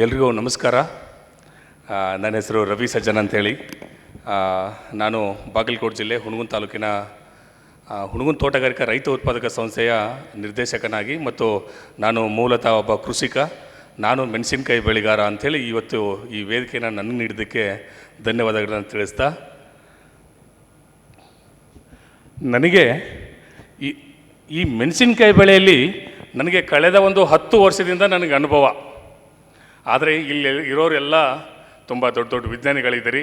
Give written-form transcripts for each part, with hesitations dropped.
ಎಲ್ರಿಗೂ ನಮಸ್ಕಾರ. ನನ್ನ ಹೆಸರು ರವಿ ಸಜ್ಜನ್ ಅಂತೇಳಿ. ನಾನು ಬಾಗಲಕೋಟೆ ಜಿಲ್ಲೆ ಹುಣಗುಂದ ತಾಲೂಕಿನ ಹುಣಗುಂದ ತೋಟಗಾರಿಕಾ ರೈತ ಉತ್ಪಾದಕ ಸಂಸ್ಥೆಯ ನಿರ್ದೇಶಕನಾಗಿ ಮತ್ತು ನಾನು ಮೂಲತಃ ಒಬ್ಬ ಕೃಷಿಕ, ನಾನು ಮೆಣಸಿನಕಾಯಿ ಬೆಳೆಗಾರ ಅಂಥೇಳಿ ಇವತ್ತು ಈ ವೇದಿಕೆಯನ್ನು ನನಗೆ ನೀಡಿದ್ದಕ್ಕೆ ಧನ್ಯವಾದಗಳನ್ನು ತಿಳಿಸ್ತಾ, ನನಗೆ ಈ ಮೆಣಸಿನಕಾಯಿ ಬೆಳೆಯಲ್ಲಿ ನನಗೆ ಕಳೆದ ಒಂದು 10 ವರ್ಷದಿಂದ ನನಗೆ ಅನುಭವ. ಆದರೆ ಇಲ್ಲಿ ಇರೋರೆಲ್ಲ ತುಂಬ ದೊಡ್ಡ ದೊಡ್ಡ ವಿಜ್ಞಾನಿಗಳಿದ್ದೀರಿ.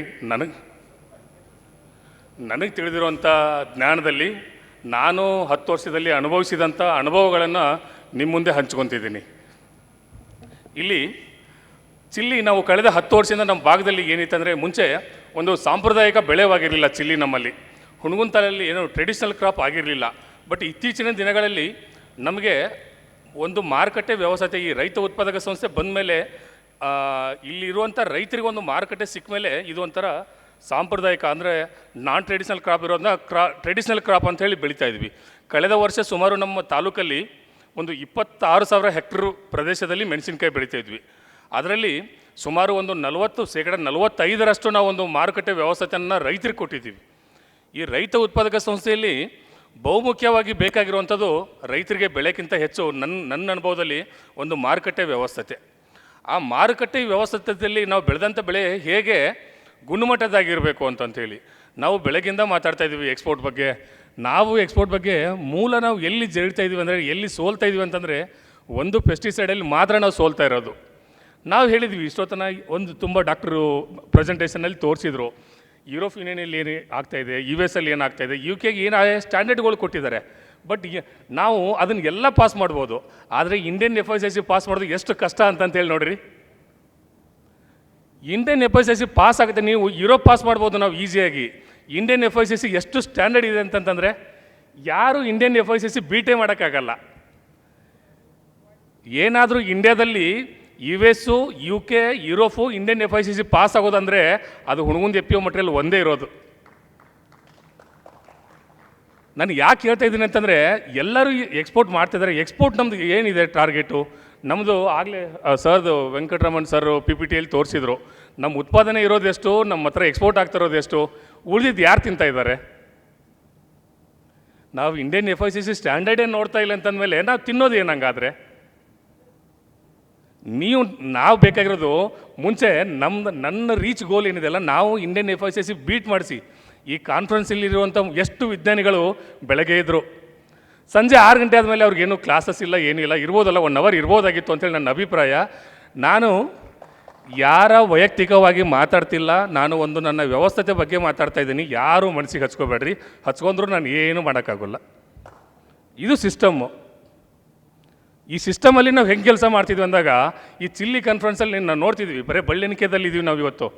ನನಗೆ ತಿಳಿದಿರುವಂಥ ಜ್ಞಾನದಲ್ಲಿ ನಾನು 10 ವರ್ಷದಲ್ಲಿ ಅನುಭವಿಸಿದಂಥ ಅನುಭವಗಳನ್ನು ನಿಮ್ಮ ಮುಂದೆ ಹಂಚ್ಕೊತಿದ್ದೀನಿ. ಇಲ್ಲಿ ಚಿಲ್ಲಿ ನಾವು ಕಳೆದ 10 ವರ್ಷದಿಂದ ನಮ್ಮ ಭಾಗದಲ್ಲಿ ಏನಿತ್ತಂದರೆ, ಮುಂಚೆ ಒಂದು ಸಾಂಪ್ರದಾಯಿಕ ಬೆಳೆವಾಗಿರಲಿಲ್ಲ ಚಿಲ್ಲಿ. ನಮ್ಮಲ್ಲಿ ಹುಣಗುಂತಲಲ್ಲಿ ಏನೋ ಟ್ರೆಡಿಷ್ನಲ್ ಕ್ರಾಪ್ ಆಗಿರಲಿಲ್ಲ. ಬಟ್ ಇತ್ತೀಚಿನ ದಿನಗಳಲ್ಲಿ ನಮಗೆ ಒಂದು ಮಾರುಕಟ್ಟೆ ವ್ಯವಸ್ಥೆ, ಈ ರೈತ ಉತ್ಪಾದಕ ಸಂಸ್ಥೆ ಬಂದ ಮೇಲೆ ಇಲ್ಲಿರುವಂಥ ರೈತರಿಗೆ ಒಂದು ಮಾರುಕಟ್ಟೆ ಸಿಕ್ಕ ಮೇಲೆ ಇದು ಒಂಥರ ಸಾಂಪ್ರದಾಯಿಕ, ಅಂದರೆ ನಾನ್ ಟ್ರೆಡಿಷ್ನಲ್ ಕ್ರಾಪ್ ಇರೋದನ್ನ ಟ್ರೆಡಿಷ್ನಲ್ ಕ್ರಾಪ್ ಅಂತ ಹೇಳಿ ಬೆಳೀತಾ ಇದ್ವಿ. ಕಳೆದ ವರ್ಷ ಸುಮಾರು ನಮ್ಮ ತಾಲೂಕಲ್ಲಿ ಒಂದು 26,000 ಹೆಕ್ಟರ್ ಪ್ರದೇಶದಲ್ಲಿ ಮೆಣಸಿನಕಾಯಿ ಬೆಳೀತಾ ಇದ್ವಿ. ಅದರಲ್ಲಿ ಸುಮಾರು ಒಂದು 45% ನಾವು ಒಂದು ಮಾರುಕಟ್ಟೆ ವ್ಯವಸ್ಥೆಯನ್ನು ರೈತರಿಗೆ ಕೊಟ್ಟಿದ್ದೀವಿ. ಈ ರೈತ ಉತ್ಪಾದಕ ಸಂಸ್ಥೆಯಲ್ಲಿ ಬಹುಮುಖ್ಯವಾಗಿ ಬೇಕಾಗಿರುವಂಥದ್ದು ರೈತರಿಗೆ ಬೆಳೆಗಿಂತ ಹೆಚ್ಚು ನನ್ನ ಅನುಭವದಲ್ಲಿ ಒಂದು ಮಾರುಕಟ್ಟೆ ವ್ಯವಸ್ಥೆ. ಆ ಮಾರುಕಟ್ಟೆ ವ್ಯವಸ್ಥೆಯಲ್ಲಿ ನಾವು ಬೆಳೆದಂಥ ಬೆಳೆ ಹೇಗೆ ಗುಣಮಟ್ಟದಾಗಿರಬೇಕು ಅಂತಂತೇಳಿ ನಾವು ಬೆಳಗಿಂದ ಮಾತಾಡ್ತಾ ಇದ್ದೀವಿ ಎಕ್ಸ್ಪೋರ್ಟ್ ಬಗ್ಗೆ. ನಾವು ಎಕ್ಸ್ಪೋರ್ಟ್ ಬಗ್ಗೆ ನಾವು ಎಲ್ಲಿ ಜರಿತಾ ಇದ್ದೀವಿ ಅಂದರೆ, ಎಲ್ಲಿ ಸೋಲ್ತಾ ಇದ್ದೀವಿ ಅಂತಂದರೆ, ಒಂದು ಪೆಸ್ಟಿಸೈಡಲ್ಲಿ ಮಾತ್ರ ನಾವು ಸೋಲ್ತಾ ಇರೋದು. ನಾವು ಹೇಳಿದ್ವಿ ಇಷ್ಟೊತ್ತನ ಒಂದು ತುಂಬ ಡಾಕ್ಟ್ರು ಪ್ರೆಸೆಂಟೇಷನಲ್ಲಿ ತೋರಿಸಿದ್ರು, ಯುರೋಪ್ ಯೂನಿಯನಲ್ಲಿ ಏನು ಆಗ್ತಾಯಿದೆ, US ಅಲ್ಲಿ ಏನಾಗ್ತಾಯಿದೆ, UK ಏನು ಸ್ಟ್ಯಾಂಡರ್ಡ್ಗಳು ಕೊಟ್ಟಿದ್ದಾರೆ. ಬಟ್ ನಾವು ಅದನ್ನು ಎಲ್ಲ ಪಾಸ್ ಮಾಡ್ಬೋದು. ಆದರೆ ಇಂಡಿಯನ್ FICC ಪಾಸ್ ಮಾಡೋದು ಎಷ್ಟು ಕಷ್ಟ ಅಂತಂತೇಳಿ ನೋಡಿರಿ. ಇಂಡಿಯನ್ FICC ಪಾಸ್ ಆಗುತ್ತೆ, ನೀವು ಯುರೋಪ್ ಪಾಸ್ ಮಾಡ್ಬೋದು ನಾವು ಈಸಿಯಾಗಿ. ಇಂಡಿಯನ್ FICC ಎಷ್ಟು ಸ್ಟ್ಯಾಂಡರ್ಡ್ ಇದೆ ಅಂತಂತಂದರೆ, ಯಾರು ಇಂಡಿಯನ್ FICC ಬೀಟೇ ಮಾಡೋಕ್ಕಾಗಲ್ಲ. ಏನಾದರೂ ಇಂಡಿಯಾದಲ್ಲಿ US, UK, Europe Indian FICC pass ಆಗೋದಂದರೆ ಅದು ಹುಣಗುಂದ FPO ಮಟೀರಿಯಲ್ ಒಂದೇ ಇರೋದು. ನಾನು ಯಾಕೆ ಹೇಳ್ತಾ ಇದ್ದೀನಿ ಅಂತಂದರೆ, ಎಲ್ಲರೂ ಎಕ್ಸ್ಪೋರ್ಟ್ ಮಾಡ್ತಿದ್ದಾರೆ. ಎಕ್ಸ್ಪೋರ್ಟ್ ನಮ್ಮದು ಏನಿದೆ ಟಾರ್ಗೆಟು, ನಮ್ಮದು ಆಗಲೇ ಸರ್ದು ವೆಂಕಟರಮಣ್ ಸರ್ PPTಯಲ್ಲಿ ತೋರಿಸಿದ್ರು. ನಮ್ಮ ಉತ್ಪಾದನೆ ಇರೋದೆಷ್ಟು, ನಮ್ಮ ಹತ್ರ ಎಕ್ಸ್ಪೋರ್ಟ್ ಆಗ್ತಿರೋದು ಎಷ್ಟು, ಉಳಿದಿದ್ದು ಯಾರು ತಿಂತಾ ಇದ್ದಾರೆ? ನಾವು ಇಂಡಿಯನ್ FICC ಸ್ಟ್ಯಾಂಡರ್ಡೇ ನೋಡ್ತಾ ಇಲ್ಲ ಅಂತಂದಮೇಲೆ ನಾವು ತಿನ್ನೋದು ಏನಂಗಾದರೆ? ನಾವು ಬೇಕಾಗಿರೋದು ಮುಂಚೆ ನನ್ನ ರೀಚ್ ಗೋಲ್ ಏನಿದೆಯಲ್ಲ, ನಾವು ಇಂಡಿಯನ್ FICC ಬೀಟ್ ಮಾಡಿಸಿ. ಈ ಕಾನ್ಫರೆನ್ಸಲ್ಲಿರುವಂಥ ಎಷ್ಟು ವಿಜ್ಞಾನಿಗಳು ಬೆಳಗ್ಗೆ ಇದ್ದರು, ಸಂಜೆ 6 ಗಂಟೆ ಆದಮೇಲೆ ಅವ್ರಿಗೇನು ಕ್ಲಾಸಸ್ ಇಲ್ಲ, ಏನಿಲ್ಲ, ಇರ್ಬೋದಲ್ಲ, 1 ಅವರ್ ಇರ್ಬೋದಾಗಿತ್ತು ಅಂತೇಳಿ ನನ್ನ ಅಭಿಪ್ರಾಯ. ನಾನು ಯಾರ ವೈಯಕ್ತಿಕವಾಗಿ ಮಾತಾಡ್ತಿಲ್ಲ, ನಾನು ಒಂದು ನನ್ನ ವ್ಯವಸ್ಥೆ ಬಗ್ಗೆ ಮಾತಾಡ್ತಾ ಇದ್ದೀನಿ. ಯಾರೂ ಮನಸ್ಸಿಗೆ ಹಚ್ಕೋಬೇಡ್ರಿ, ಹಚ್ಕೊಂಡ್ರೂ ನಾನು ಏನು ಮಾಡೋಕ್ಕಾಗೋಲ್ಲ. ಇದು ಸಿಸ್ಟಮ್ಮು. ಈ ಸಿಸ್ಟಮಲ್ಲಿ ನಾವು ಹೆಂಗೆ ಕೆಲಸ ಮಾಡ್ತಿದ್ವಿ ಅಂದಾಗ, ಈ ಚಿಲ್ಲಿ ಕಾನ್ಫರೆನ್ಸಲ್ಲಿ ನಾವು ನೋಡ್ತಿದ್ವಿ, ಬರೀ ಬಳ್ಳೆಣಿಕೆದಲ್ಲಿ ಇದ್ದೀವಿ ನಾವು ಇವತ್ತು.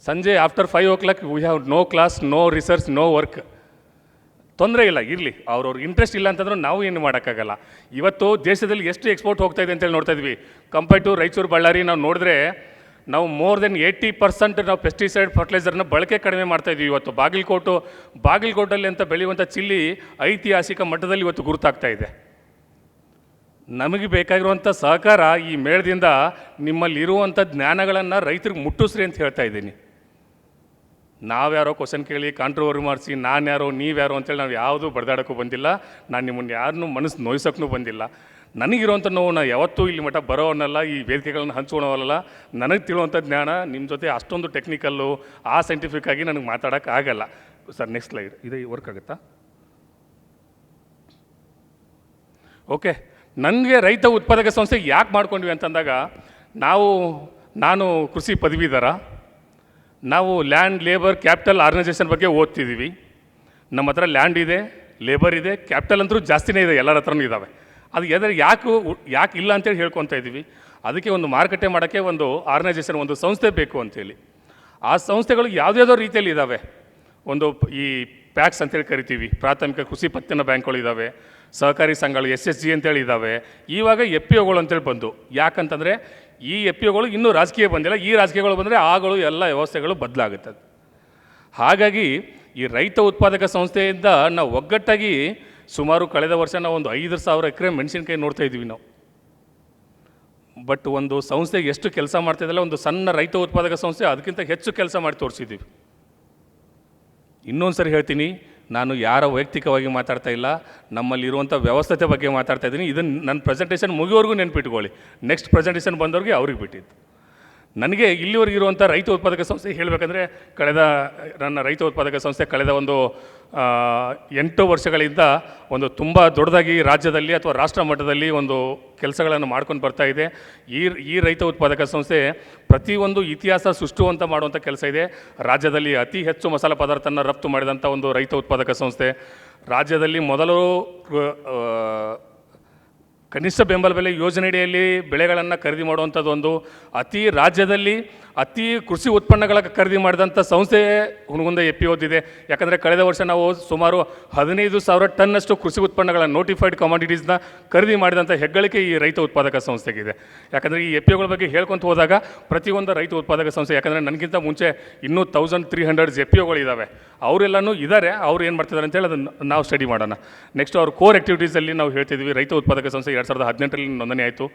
ಸಂಜೆ after 5 o'clock we have no class, no research, no work. ತೊಂದರೆ ಇಲ್ಲ, ಇರಲಿ, ಅವ್ರವ್ರಿಗೆ ಇಂಟ್ರೆಸ್ಟ್ ಇಲ್ಲ ಅಂತಂದ್ರೂ ನಾವು ಏನು ಮಾಡೋಕ್ಕಾಗಲ್ಲ. ಇವತ್ತು ದೇಶದಲ್ಲಿ ಎಷ್ಟು ಎಕ್ಸ್ಪೋರ್ಟ್ ಹೋಗ್ತಾ ಇದೆ ಅಂತೇಳಿ ನೋಡ್ತಾ ಇದ್ವಿ. ಕಂಪೇರ್ ಟು ರಾಯಚೂರು, ಬಳ್ಳಾರಿ ನಾವು ನೋಡಿದ್ರೆ, ನಾವು ಮೋರ್ ದೆನ್ 80% ನಾವು ಪೆಸ್ಟಿಸೈಡ್ ಫರ್ಟಿಲೈಸರ್ನ ಬಳಕೆ ಕಡಿಮೆ ಮಾಡ್ತಾಯಿದ್ವಿ. ಇವತ್ತು ಬಾಗಲಕೋಟಲ್ಲಿ ಅಂತ ಬೆಳೆಯುವಂಥ ಚಿಲ್ಲಿ ಐತಿಹಾಸಿಕ ಮಟ್ಟದಲ್ಲಿ ಇವತ್ತು ಗುರುತಾಗ್ತಾ ಇದೆ. ನಮಗೆ ಬೇಕಾಗಿರುವಂಥ ಸಹಕಾರ ಈ ಮೇಳದಿಂದ ನಿಮ್ಮಲ್ಲಿರುವಂಥ ಜ್ಞಾನಗಳನ್ನು ರೈತರಿಗೆ ಮುಟ್ಟಿಸ್ರಿ ಅಂತ ಹೇಳ್ತಾ ಇದ್ದೀನಿ. ನಾವ್ಯಾರೋ ಕ್ವಶನ್ ಕೇಳಿ ಕಾಂಟ್ರವರಿ ಮಾಡಿಸಿ ನಾನು ಯಾರೋ ನೀವ್ಯಾರೋ ಅಂತೇಳಿ ನಾವು ಯಾವುದೂ ಬಡ್ದಾಡೋಕ್ಕೂ ಬಂದಿಲ್ಲ. ನಾನು ನಿಮ್ಮನ್ನು ಯಾರನ್ನೂ ಮನಸ್ಸು ನೋಯ್ಸೋಕ್ಕೂ ಬಂದಿಲ್ಲ. ನನಗಿರುವಂಥ ನೋವು ನಾನು ಯಾವತ್ತೂ ಇಲ್ಲಿ ಮಟ್ಟ ಬರೋವನ್ನಲ್ಲ, ಈ ವೇದಿಕೆಗಳನ್ನ ಹಂಚ್ಕೊಳೋವಲ್ಲ. ನನಗೆ ತಿಳುವಂಥ ಜ್ಞಾನ ನಿಮ್ಮ ಜೊತೆ ಅಷ್ಟೊಂದು ಟೆಕ್ನಿಕಲ್ಲು ಸೈಂಟಿಫಿಕ್ ಆಗಿ ನನಗೆ ಮಾತಾಡೋಕ್ಕಾಗಲ್ಲ. ಸರ್ ನೆಕ್ಸ್ಟ್ ಸ್ಲೈಡ್, ಇದು ವರ್ಕ್ ಆಗುತ್ತಾ? ಓಕೆ. ನನಗೆ ರೈತ ಉತ್ಪಾದಕ ಸಂಸ್ಥೆ ಯಾಕೆ ಮಾಡ್ಕೊಂಡ್ವಿ ಅಂತಂದಾಗ, ನಾನು ಕೃಷಿ ಪದವೀಧರ. ನಾವು ಲ್ಯಾಂಡ್, ಲೇಬರ್, ಕ್ಯಾಪಿಟಲ್ ಆರ್ಗನೈಸೇಷನ್ ಬಗ್ಗೆ ಓದ್ತಿದ್ದೀವಿ. ನಮ್ಮ ಹತ್ರ ಲ್ಯಾಂಡ್ ಇದೆ, ಲೇಬರ್ ಇದೆ, ಕ್ಯಾಪಿಟಲ್ ಅಂತೂ ಜಾಸ್ತಿನೇ ಇದೆ, ಎಲ್ಲರ ಹತ್ರನೂ ಇದ್ದಾವೆ. ಅದು ಯಾಕೆ ಇಲ್ಲ ಅಂತೇಳಿ ಹೇಳ್ಕೊತಾ ಇದ್ದೀವಿ. ಅದಕ್ಕೆ ಒಂದು ಮಾರುಕಟ್ಟೆ ಮಾಡೋಕ್ಕೆ ಒಂದು ಆರ್ಗನೈಸೇಷನ್, ಒಂದು ಸಂಸ್ಥೆ ಬೇಕು ಅಂತೇಳಿ. ಆ ಸಂಸ್ಥೆಗಳು ಯಾವುದ್ಯಾವುದೋ ರೀತಿಯಲ್ಲಿ ಇದ್ದಾವೆ. ಒಂದು ಈ ಪ್ಯಾಕ್ಸ್ ಅಂತೇಳಿ ಕರಿತೀವಿ, ಪ್ರಾಥಮಿಕ ಕೃಷಿ ಪತ್ತಿನ ಬ್ಯಾಂಕ್ಗಳು ಇದ್ದಾವೆ, ಸಹಕಾರಿ ಸಂಘಗಳು SSG ಅಂತೇಳಿ ಇದ್ದಾವೆ. ಇವಾಗ FPOಗಳು ಅಂತೇಳಿ ಬಂದು, ಯಾಕಂತಂದರೆ ಈ FPOಗಳು ಇನ್ನೂ ರಾಜಕೀಯ ಬಂದಿಲ್ಲ. ಈ ರಾಜಕೀಯಗಳು ಬಂದರೆ ಆಗಳು ಎಲ್ಲ ವ್ಯವಸ್ಥೆಗಳು ಬದಲಾಗುತ್ತದೆ. ಹಾಗಾಗಿ ಈ ರೈತ ಉತ್ಪಾದಕ ಸಂಸ್ಥೆಯಿಂದ ನಾವು ಒಗ್ಗಟ್ಟಾಗಿ ಸುಮಾರು ಕಳೆದ ವರ್ಷ ನಾವು ಒಂದು 5,000 ಎಕರೆ ಮೆಣಸಿನಕಾಯಿ ನೋಡ್ತಾ ಇದ್ದೀವಿ. ನಾವು ಬಟ್ ಒಂದು ಸಂಸ್ಥೆಗೆ ಎಷ್ಟು ಕೆಲಸ ಮಾಡ್ತಿದ್ದಲ್ಲ, ಒಂದು ಸಣ್ಣ ರೈತ ಉತ್ಪಾದಕ ಸಂಸ್ಥೆ ಅದಕ್ಕಿಂತ ಹೆಚ್ಚು ಕೆಲಸ ಮಾಡಿ ತೋರಿಸಿದ್ದೀವಿ. ಇನ್ನೊಂದು ಸರಿ ಹೇಳ್ತೀನಿ, ನಾನು ಯಾರ ವೈಯಕ್ತಿಕವಾಗಿ ಮಾತಾಡ್ತಾ ಇಲ್ಲ, ನಮ್ಮಲ್ಲಿರುವಂಥ ವ್ಯವಸ್ಥೆ ಬಗ್ಗೆ ಮಾತಾಡ್ತಾ ಇದ್ದೀನಿ. ಇದನ್ನು ನನ್ನ ಪ್ರೆಸೆಂಟೇಷನ್ ಮುಗಿಯೋವರೆಗೂ ನೆನ್ಪಿಟ್ಕೊಳ್ಳಿ. ನೆಕ್ಸ್ಟ್ ಪ್ರೆಸೆಂಟೇಷನ್ ಬಂದವ್ರಿಗೆ ಅವ್ರಿಗೆ ಬಿಟ್ಟಿದ್ದು. ನನಗೆ ಇಲ್ಲಿವರೆಗೆ ಇರುವಂಥ ರೈತ ಉತ್ಪಾದಕ ಸಂಸ್ಥೆ ಹೇಳಬೇಕಂದ್ರೆ, ನನ್ನ ರೈತ ಉತ್ಪಾದಕ ಸಂಸ್ಥೆ ಕಳೆದ ಒಂದು 8 ವರ್ಷಗಳಿಂದ ಒಂದು ತುಂಬ ದೊಡ್ಡದಾಗಿ ರಾಜ್ಯದಲ್ಲಿ ಅಥವಾ ರಾಷ್ಟ್ರ ಮಟ್ಟದಲ್ಲಿ ಒಂದು ಕೆಲಸಗಳನ್ನು ಮಾಡ್ಕೊಂಡು ಬರ್ತಾ ಇದೆ. ಈ ರೈತ ಉತ್ಪಾದಕ ಸಂಸ್ಥೆ ಪ್ರತಿಯೊಂದು ಇತಿಹಾಸ ಸೃಷ್ಟಿಸುವಂಥ ಮಾಡುವಂಥ ಕೆಲಸ ಇದೆ. ರಾಜ್ಯದಲ್ಲಿ ಅತಿ ಹೆಚ್ಚು ಮಸಾಲೆ ಪದಾರ್ಥನ ರಫ್ತು ಮಾಡಿದಂಥ ಒಂದು ರೈತ ಉತ್ಪಾದಕ ಸಂಸ್ಥೆ. ರಾಜ್ಯದಲ್ಲಿ ಮೊದಲು ಕನಿಷ್ಠ ಬೆಂಬಲ ಬೆಲೆ ಯೋಜನೆಯಡಿಯಲ್ಲಿ ಬೆಳೆಗಳನ್ನು ಖರೀದಿ ಮಾಡುವಂಥದ್ದು ಒಂದು ರಾಜ್ಯದಲ್ಲಿ ಅತಿ ಕೃಷಿ ಉತ್ಪನ್ನಗಳ ಖರೀದಿ ಮಾಡಿದಂಥ ಸಂಸ್ಥೆ ಹುನಗುಂದ FPO ಇದೆ. ಯಾಕಂದರೆ ಕಳೆದ ವರ್ಷ ನಾವು ಸುಮಾರು 15,000 ಟನ್ನಷ್ಟು ಕೃಷಿ ಉತ್ಪನ್ನಗಳ ನೋಟಿಫೈಡ್ ಕಮಾಡಿಟೀಸ್ನ ಖರೀದಿ ಮಾಡಿದಂಥ ಹೆಗ್ಗಳಿಕೆ ಈ ರೈತ ಉತ್ಪಾದಕ ಸಂಸ್ಥೆಗಿದೆ. ಯಾಕಂದರೆ ಈ FPOಗಳ ಬಗ್ಗೆ ಹೇಳ್ಕೊಂತ ಹೋದಾಗ ಪ್ರತಿಯೊಂದು ರೈತ ಉತ್ಪಾದಕ ಸಂಸ್ಥೆ, ಯಾಕಂದರೆ ನನಗಿಂತ ಮುಂಚೆ ಇನ್ನೂ 1300 FPOಗಳು ಇದ್ದಾವೆ, ಅವರೆಲ್ಲನೂ ಇದ್ದಾರೆ. ಅವ್ರು ಏನು ಮಾಡ್ತಿದ್ದಾರೆ ಅಂತೇಳಿ ಅದನ್ನು ನಾವು ಸ್ಟಡಿ ಮಾಡೋಣ. ನೆಕ್ಸ್ಟ್ ಅವ್ರ ಕೋರ್ ಆ್ಯಕ್ಟಿವಿಟೀಸಲ್ಲಿ ನಾವು ಹೇಳ್ತಿದ್ವಿ, ರೈತ ಉತ್ಪಾದಕ ಸಂಸ್ಥೆ 2018ರಲ್ಲಿ ನೋಂದಣಿ ಆಯಿತು.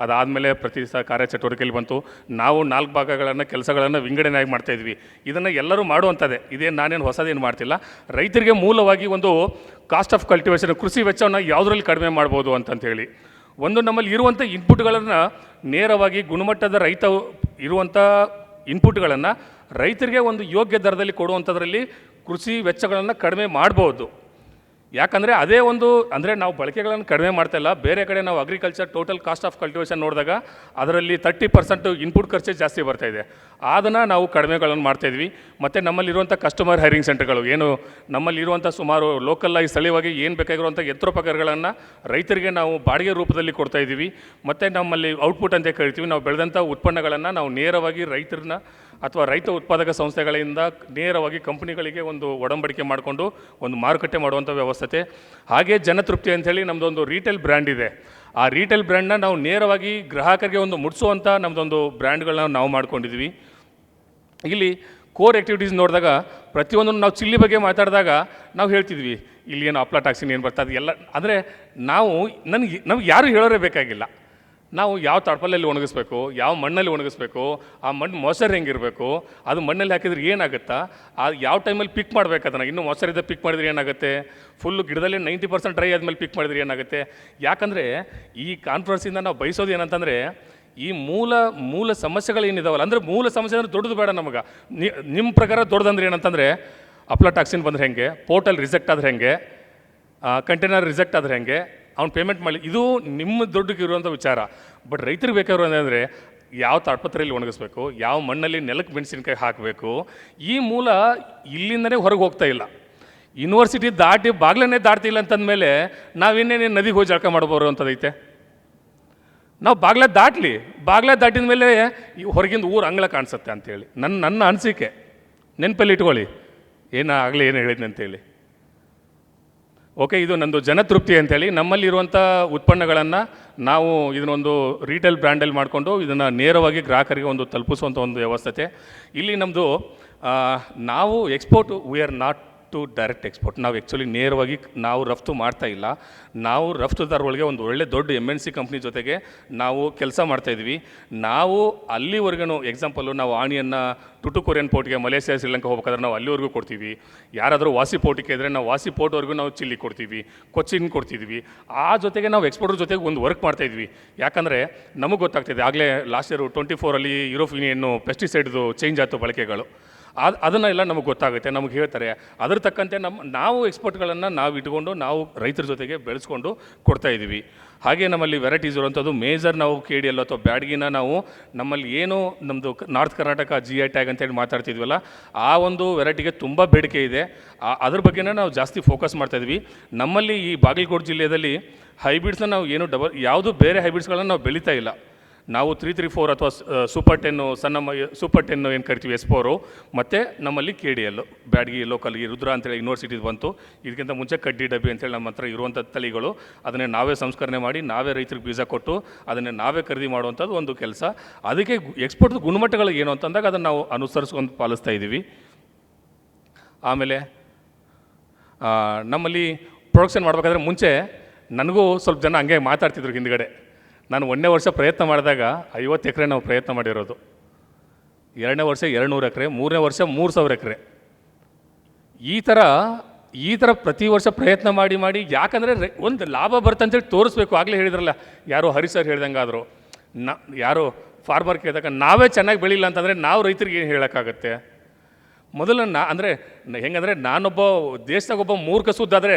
ಅದಾದಮೇಲೆ ಪ್ರತಿ ಕಾರ್ಯಚಟುವಟಿಕೆಯಲ್ಲಿ ಬಂತು. ನಾವು 4 ಭಾಗಗಳನ್ನು ಕೆಲಸಗಳನ್ನು ವಿಂಗಡಣೆಯಾಗಿ ಮಾಡ್ತಾಯಿದ್ವಿ. ಇದನ್ನು ಎಲ್ಲರೂ ಮಾಡುವಂಥದ್ದೇ, ಇದೇನು ನಾನೇನು ಹೊಸದೇನು ಮಾಡ್ತಿಲ್ಲ. ರೈತರಿಗೆ ಮೂಲವಾಗಿ ಒಂದು ಕಾಸ್ಟ್ ಆಫ್ ಕಲ್ಟಿವೇಷನ್, ಕೃಷಿ ವೆಚ್ಚವನ್ನು ಯಾವುದರಲ್ಲಿ ಕಡಿಮೆ ಮಾಡ್ಬೋದು ಅಂತಂತೇಳಿ ಒಂದು ನಮ್ಮಲ್ಲಿ ಇರುವಂಥ ಇನ್ಪುಟ್ಗಳನ್ನು ನೇರವಾಗಿ ಗುಣಮಟ್ಟದ ರೈತ ಇರುವಂಥ ಇನ್ಪುಟ್ಗಳನ್ನು ರೈತರಿಗೆ ಒಂದು ಯೋಗ್ಯ ದರದಲ್ಲಿ ಕೊಡುವಂಥದ್ರಲ್ಲಿ ಕೃಷಿ ವೆಚ್ಚಗಳನ್ನು ಕಡಿಮೆ ಮಾಡ್ಬೋದು. ಯಾಕಂದರೆ ಅದೇ ಒಂದು ಅಂದರೆ ನಾವು ಬಳಕೆಗಳನ್ನು ಕಡಿಮೆ ಮಾಡ್ತಾಯಿಲ್ಲ. ಬೇರೆ ಕಡೆ ನಾವು agriculture total cost of cultivation ನೋಡಿದಾಗ ಅದರಲ್ಲಿ 30% ಇನ್ಪುಟ್ ಖರ್ಚೆ ಜಾಸ್ತಿ ಬರ್ತಾಯಿದೆ. ಅದನ್ನು ನಾವು ಕಡಿಮೆಗಳನ್ನು ಮಾಡ್ತಾಯಿದ್ವಿ. ಮತ್ತು ನಮ್ಮಲ್ಲಿರುವಂಥ ಕಸ್ಟಮರ್ ಹೈರಿಂಗ್ ಸೆಂಟರ್ಗಳು, ಏನು ನಮ್ಮಲ್ಲಿರುವಂಥ ಸುಮಾರು ಲೋಕಲ್ಲಾಗಿ ಸ್ಥಳೀಯವಾಗಿ ಏನು ಬೇಕಾಗಿರುವಂಥ ಯಂತ್ರೋಪಕರಣಗಳನ್ನು ರೈತರಿಗೆ ನಾವು ಬಾಡಿಗೆ ರೂಪದಲ್ಲಿ ಕೊಡ್ತಾಯಿದ್ದೀವಿ. ಮತ್ತು ನಮ್ಮಲ್ಲಿ ಔಟ್ಪುಟ್ ಅಂತ ಕರಿತೀವಿ, ನಾವು ಬೆಳೆದಂಥ ಉತ್ಪನ್ನಗಳನ್ನು ನಾವು ನೇರವಾಗಿ ರೈತರನ್ನ ಅಥವಾ ರೈತ ಉತ್ಪಾದಕ ಸಂಸ್ಥೆಗಳಿಂದ ನೇರವಾಗಿ ಕಂಪ್ನಿಗಳಿಗೆ ಒಂದು ಒಡಂಬಡಿಕೆ ಮಾಡಿಕೊಂಡು ಒಂದು ಮಾರುಕಟ್ಟೆ ಮಾಡುವಂಥ ವ್ಯವಸ್ಥೆ. ಹಾಗೆ ಜನತೃಪ್ತಿ ಅಂಥೇಳಿ ನಮ್ಮದೊಂದು ರೀಟೇಲ್ ಬ್ರ್ಯಾಂಡ್ ಇದೆ. ಆ ರೀಟೇಲ್ ಬ್ರ್ಯಾಂಡ್ನ ನಾವು ನೇರವಾಗಿ ಗ್ರಾಹಕರಿಗೆ ಒಂದು ಮುಟ್ಟಿಸುವಂಥ ನಮ್ಮದೊಂದು ಬ್ರ್ಯಾಂಡ್ಗಳನ್ನ ನಾವು ಮಾಡ್ಕೊಂಡಿದ್ವಿ. ಇಲ್ಲಿ ಕೋರ್ ಆ್ಯಕ್ಟಿವಿಟೀಸ್ ನೋಡಿದಾಗ ಪ್ರತಿಯೊಂದನ್ನು ನಾವು ಚಿಲ್ಲಿ ಬಗ್ಗೆ ಮಾತಾಡಿದಾಗ ನಾವು ಹೇಳ್ತಿದ್ವಿ, ಇಲ್ಲಿ ಏನು ಅಪ್ಲಾಟಾಕ್ಸಿನ್ ಏನು ಬರ್ತದೆ ಎಲ್ಲ. ಅಂದರೆ ನಮ್ಗೆ ಯಾರು ಹೇಳೋರೇ ಬೇಕಾಗಿಲ್ಲ. ನಾವು ಯಾವ ತಡ್ಪಲಲ್ಲಿ ಒಣಗಿಸ್ಬೇಕು, ಯಾವ ಮಣ್ಣಲ್ಲಿ ಒಣಗಿಸ್ಬೇಕು, ಆ ಮಣ್ಣು ಮೊಸರು ಹೆಂಗಿರಬೇಕು, ಅದು ಮಣ್ಣಲ್ಲಿ ಹಾಕಿದ್ರೆ ಏನಾಗುತ್ತಾ, ಅದು ಯಾವ ಟೈಮಲ್ಲಿ ಪಿಕ್ ಮಾಡಬೇಕು, ಅದನ್ನು ಇನ್ನೂ ಮೊಸರಿದ್ದ ಪಿಕ್ ಮಾಡಿದ್ರೆ ಏನಾಗುತ್ತೆ, ಫುಲ್ಲು ಗಿಡದಲ್ಲಿ 90% ಡ್ರೈ ಆದಮೇಲೆ ಪಿಕ್ ಮಾಡಿದ್ರೆ ಏನಾಗುತ್ತೆ. ಯಾಕಂದರೆ ಈ ಕಾನ್ಫರೆನ್ಸಿಂದ ನಾವು ಬಯಸೋದು ಏನಂತಂದರೆ, ಈ ಮೂಲ ಸಮಸ್ಯೆಗಳು ಏನಿದಾವಲ್ಲ, ಅಂದರೆ ಮೂಲ ಸಮಸ್ಯೆ ಅಂದರೆ ದೊಡ್ಡದು ಬೇಡ ನಮಗೆ. ನಿಮ್ಮ ಪ್ರಕಾರ ದೊಡ್ಡದಂದ್ರೆ ಏನಂತಂದರೆ, ಅಪ್ಲಾಟಾಕ್ಸಿನ್ ಬಂದರೆ ಹೆಂಗೆ, ಪೋರ್ಟಲ್ ರಿಜೆಕ್ಟ್ ಆದರೆ ಹೆಂಗೆ, ಕಂಟೈನರ್ ರಿಜೆಕ್ಟ್ ಆದರೆ ಹೆಂಗೆ, ಅವ್ನು ಪೇಮೆಂಟ್ ಮಾಡಲಿ, ಇದು ನಿಮ್ಮ ದುಡ್ಡಿಗೆ ಇರುವಂಥ ವಿಚಾರ. ಬಟ್ ರೈತರಿಗೆ ಬೇಕಾದ್ರು ಅಂದರೆ ಯಾವ ತಾಡ್ಪತ್ರೆಯಲ್ಲಿ ಒಣಗಿಸ್ಬೇಕು, ಯಾವ ಮಣ್ಣಲ್ಲಿ ನೆಲಕ್ಕೆ ಮೆಣಸಿನ್ಕಾಯಿ ಹಾಕಬೇಕು, ಈ ಮೂಲ ಇಲ್ಲಿಂದನೇ ಹೊರಗೆ ಹೋಗ್ತಾ ಇಲ್ಲ. ಯೂನಿವರ್ಸಿಟಿ ಬಾಗ್ಲನ್ನೇ ದಾಟ್ತಿಲ್ಲ ಅಂತಂದಮೇಲೆ ನಾವಿನ್ನೇನು ನದಿಗೆ ಹೋಗಿ ಜಳಕ ಮಾಡ್ಬೋದು ಅಂತದೈತೆ. ನಾವು ಬಾಗ್ಲ ದಾಟಿದ ಮೇಲೆ ಹೊರಗಿಂದ ಊರು ಅಂಗಳ ಕಾಣಿಸುತ್ತೆ ಅಂತೇಳಿ ನನ್ನ ಅನಿಸಿಕೆ. ನೆನಪಲ್ಲಿ ಇಟ್ಕೊಳ್ಳಿ, ಆಗಲೇ ಏನು ಹೇಳಿದ್ನಿ ಅಂತೇಳಿ. ಓಕೆ, ಇದು ನಂದು ಜನತೃಪ್ತಿ ಅಂತೇಳಿ ನಮ್ಮಲ್ಲಿರುವಂಥ ಉತ್ಪನ್ನಗಳನ್ನು ನಾವು ಇದನ್ನೊಂದು ರೀಟೇಲ್ ಬ್ರ್ಯಾಂಡಲ್ಲಿ ಮಾಡಿಕೊಂಡು ಇದನ್ನು ನೇರವಾಗಿ ಗ್ರಾಹಕರಿಗೆ ಒಂದು ತಲುಪಿಸುವಂಥ ಒಂದು ವ್ಯವಸ್ಥೆ. ಇಲ್ಲಿ ನಮ್ಮದು ನಾವು export, we are not to direct export. ನಾವು ಆ್ಯಕ್ಚುಲಿ ನೇರವಾಗಿ ನಾವು ರಫ್ತು ಮಾಡ್ತಾ ಇಲ್ಲ. ನಾವು ರಫ್ತುದಾರಗಳಿಗೆ ಒಂದು ಒಳ್ಳೆ ದೊಡ್ಡ MNC ಕಂಪ್ನಿ ಜೊತೆಗೆ ನಾವು ಕೆಲಸ ಮಾಡ್ತಾಯಿದ್ವಿ. ನಾವು ಅಲ್ಲಿವರೆಗೂ ಎಕ್ಸಾಂಪಲ್ಲು, ನಾವು ಆಣಿಯನ್ನು ಟುಟುಕೊರಿಯನ್ ಪೋರ್ಟ್ಗೆ, ಮಲೇಷ್ಯಾ, ಶ್ರೀಲಂಕಾ ಹೋಗ್ಬೇಕಾದ್ರೆ ನಾವು ಅಲ್ಲಿವರೆಗೂ ಕೊಡ್ತೀವಿ. ಯಾರಾದರೂ ವಾಸಿ ಪೋರ್ಟಿಗೆ ಇದ್ದರೆ ನಾವು ವಾಸಿ ಪೋರ್ಟ್ವರೆಗೂ ನಾವು ಚಿಲ್ಲಿ ಕೊಡ್ತೀವಿ, ಕೊಚ್ಚಿನ್ ಕೊಡ್ತಿದ್ವಿ. ಆ ಜೊತೆಗೆ ನಾವು ಎಕ್ಸ್ಪೋರ್ಟ್ರ್ ಜೊತೆಗೆ ಒಂದು ವರ್ಕ್ ಮಾಡ್ತಾಯಿದ್ವಿ. ಯಾಕಂದರೆ ನಮಗೆ ಗೊತ್ತಾಗ್ತಿದೆ, ಆಗಲೇ ಲಾಸ್ಟ್ ಇಯರ್ 24 ಯುರೋಪಿಯನ್ ಪೆಸ್ಟಿಸೈಡ್ದು ಚೇಂಜ್ ಆಯಿತು ಬಳಕೆಗಳು. ಅದನ್ನೆಲ್ಲ ನಮಗೆ ಗೊತ್ತಾಗುತ್ತೆ, ನಮಗೆ ಹೇಳ್ತಾರೆ. ಅದ್ರ ತಕ್ಕಂತೆ ನಾವು ಎಕ್ಸ್ಪೋರ್ಟ್ಗಳನ್ನು ನಾವು ಇಟ್ಕೊಂಡು ನಾವು ರೈತರ ಜೊತೆಗೆ ಬೆಳೆಸ್ಕೊಂಡು ಕೊಡ್ತಾಯಿದ್ದೀವಿ. ಹಾಗೆ ನಮ್ಮಲ್ಲಿ ವೆರೈಟೀಸ್ ಇರುವಂಥದ್ದು ಮೇಜರ್, ನಾವು KDL ಅಥವಾ ಬ್ಯಾಡ್ಗಿನ ನಾವು ನಮ್ಮಲ್ಲಿ ಏನು ನಮ್ಮದು ನಾರ್ತ್ ಕರ್ನಾಟಕ GI ಟ್ಯಾಗ್ ಅಂತೇಳಿ ಮಾತಾಡ್ತಿದ್ವಲ್ಲ, ಆ ಒಂದು ವೆರೈಟಿಗೆ ತುಂಬ ಬೇಡಿಕೆ ಇದೆ. ಅದ್ರ ಬಗ್ಗೆನೇ ನಾವು ಜಾಸ್ತಿ ಫೋಕಸ್ ಮಾಡ್ತಾಯಿದ್ವಿ. ನಮ್ಮಲ್ಲಿ ಈ ಬಾಗಲಕೋಟೆ ಜಿಲ್ಲೆಯಲ್ಲಿ ಹೈಬ್ರಿಡ್ಸ್ನ ನಾವು ಏನು ಯಾವುದು ಬೇರೆ ಹೈಬ್ರಿಡ್ಸ್ಗಳನ್ನು ನಾವು ಬೆಳೀತಾ ಇಲ್ಲ. ನಾವು 334 ಅಥವಾ ಸೂಪರ್ 10 ಸೂಪರ್ 10 ಏನು ಕರಿತೀವಿ S4, ಮತ್ತು ನಮ್ಮಲ್ಲಿ KDL ಬ್ಯಾಡ್ಗಿ ಲೋಕಲ್ ಈ ರುದ್ರ ಅಂತೇಳಿ ಯೂನಿವರ್ಸಿಟಿದು ಬಂತು. ಇದಕ್ಕಿಂತ ಮುಂಚೆ ಕಡ್ಡಿ ಡಬ್ಬಿ ಅಂತೇಳಿ ನಮ್ಮ ಹತ್ರ ಇರುವಂಥ ತಳಿಗಳು, ಅದನ್ನೇ ನಾವೇ ಸಂಸ್ಕರಣೆ ಮಾಡಿ ನಾವೇ ರೈತರಿಗೆ ಬೀಜ ಕೊಟ್ಟು ಅದನ್ನೇ ನಾವೇ ಖರೀದಿ ಮಾಡುವಂಥದ್ದು ಒಂದು ಕೆಲಸ. ಅದಕ್ಕೆ ಎಕ್ಸ್ಪೋರ್ಟ್ದು ಗುಣಮಟ್ಟಗಳು ಏನು ಅಂತಂದಾಗ ಅದನ್ನು ನಾವು ಅನುಸರಿಸ್ಕೊಂಡು ಪಾಲಿಸ್ತಾ ಇದ್ದೀವಿ. ಆಮೇಲೆ ನಮ್ಮಲ್ಲಿ ಪ್ರೊಡಕ್ಷನ್ ಮಾಡಬೇಕಾದ್ರೆ ಮುಂಚೆ ನನಗೂ ಸ್ವಲ್ಪ ಜನ ಹಂಗೆ ಮಾತಾಡ್ತಿದ್ರು ಹಿಂದ್ಗಡೆ. ನಾನು 1ನೇ ವರ್ಷ ಪ್ರಯತ್ನ ಮಾಡಿದಾಗ 50 ಎಕರೆ ನಾವು ಪ್ರಯತ್ನ ಮಾಡಿರೋದು, 2ನೇ ವರ್ಷ 200 ಎಕರೆ, 3ನೇ ವರ್ಷ 3000 ಎಕರೆ. ಈ ಥರ ಪ್ರತಿ ವರ್ಷ ಪ್ರಯತ್ನ ಮಾಡಿ ಯಾಕಂದರೆ ಒಂದು ಲಾಭ ಬರ್ತಂತೇಳಿ ತೋರಿಸ್ಬೇಕು. ಆಗಲೇ ಹೇಳಿದ್ರಲ್ಲ, ಯಾರೋ ಹರಿ ಸರ್ ಹೇಳ್ದಂಗಾದರು, ಯಾರೋ ಫಾರ್ಮರ್ ಕೇಳಿದಾಗ ನಾವೇ ಚೆನ್ನಾಗಿ ಬೆಳಿಲ್ಲ ಅಂತಂದರೆ ನಾವು ರೈತರಿಗೆ ಏನು ಹೇಳೋಕ್ಕಾಗತ್ತೆ? ಮೊದಲು ಅಂದರೆ ಹೆಂಗಂದರೆ ನಾನೊಬ್ಬ ದೇಶದಾಗ ಒಬ್ಬ ಮೂರ್ಖ ಸುದ್ದಾದರೆ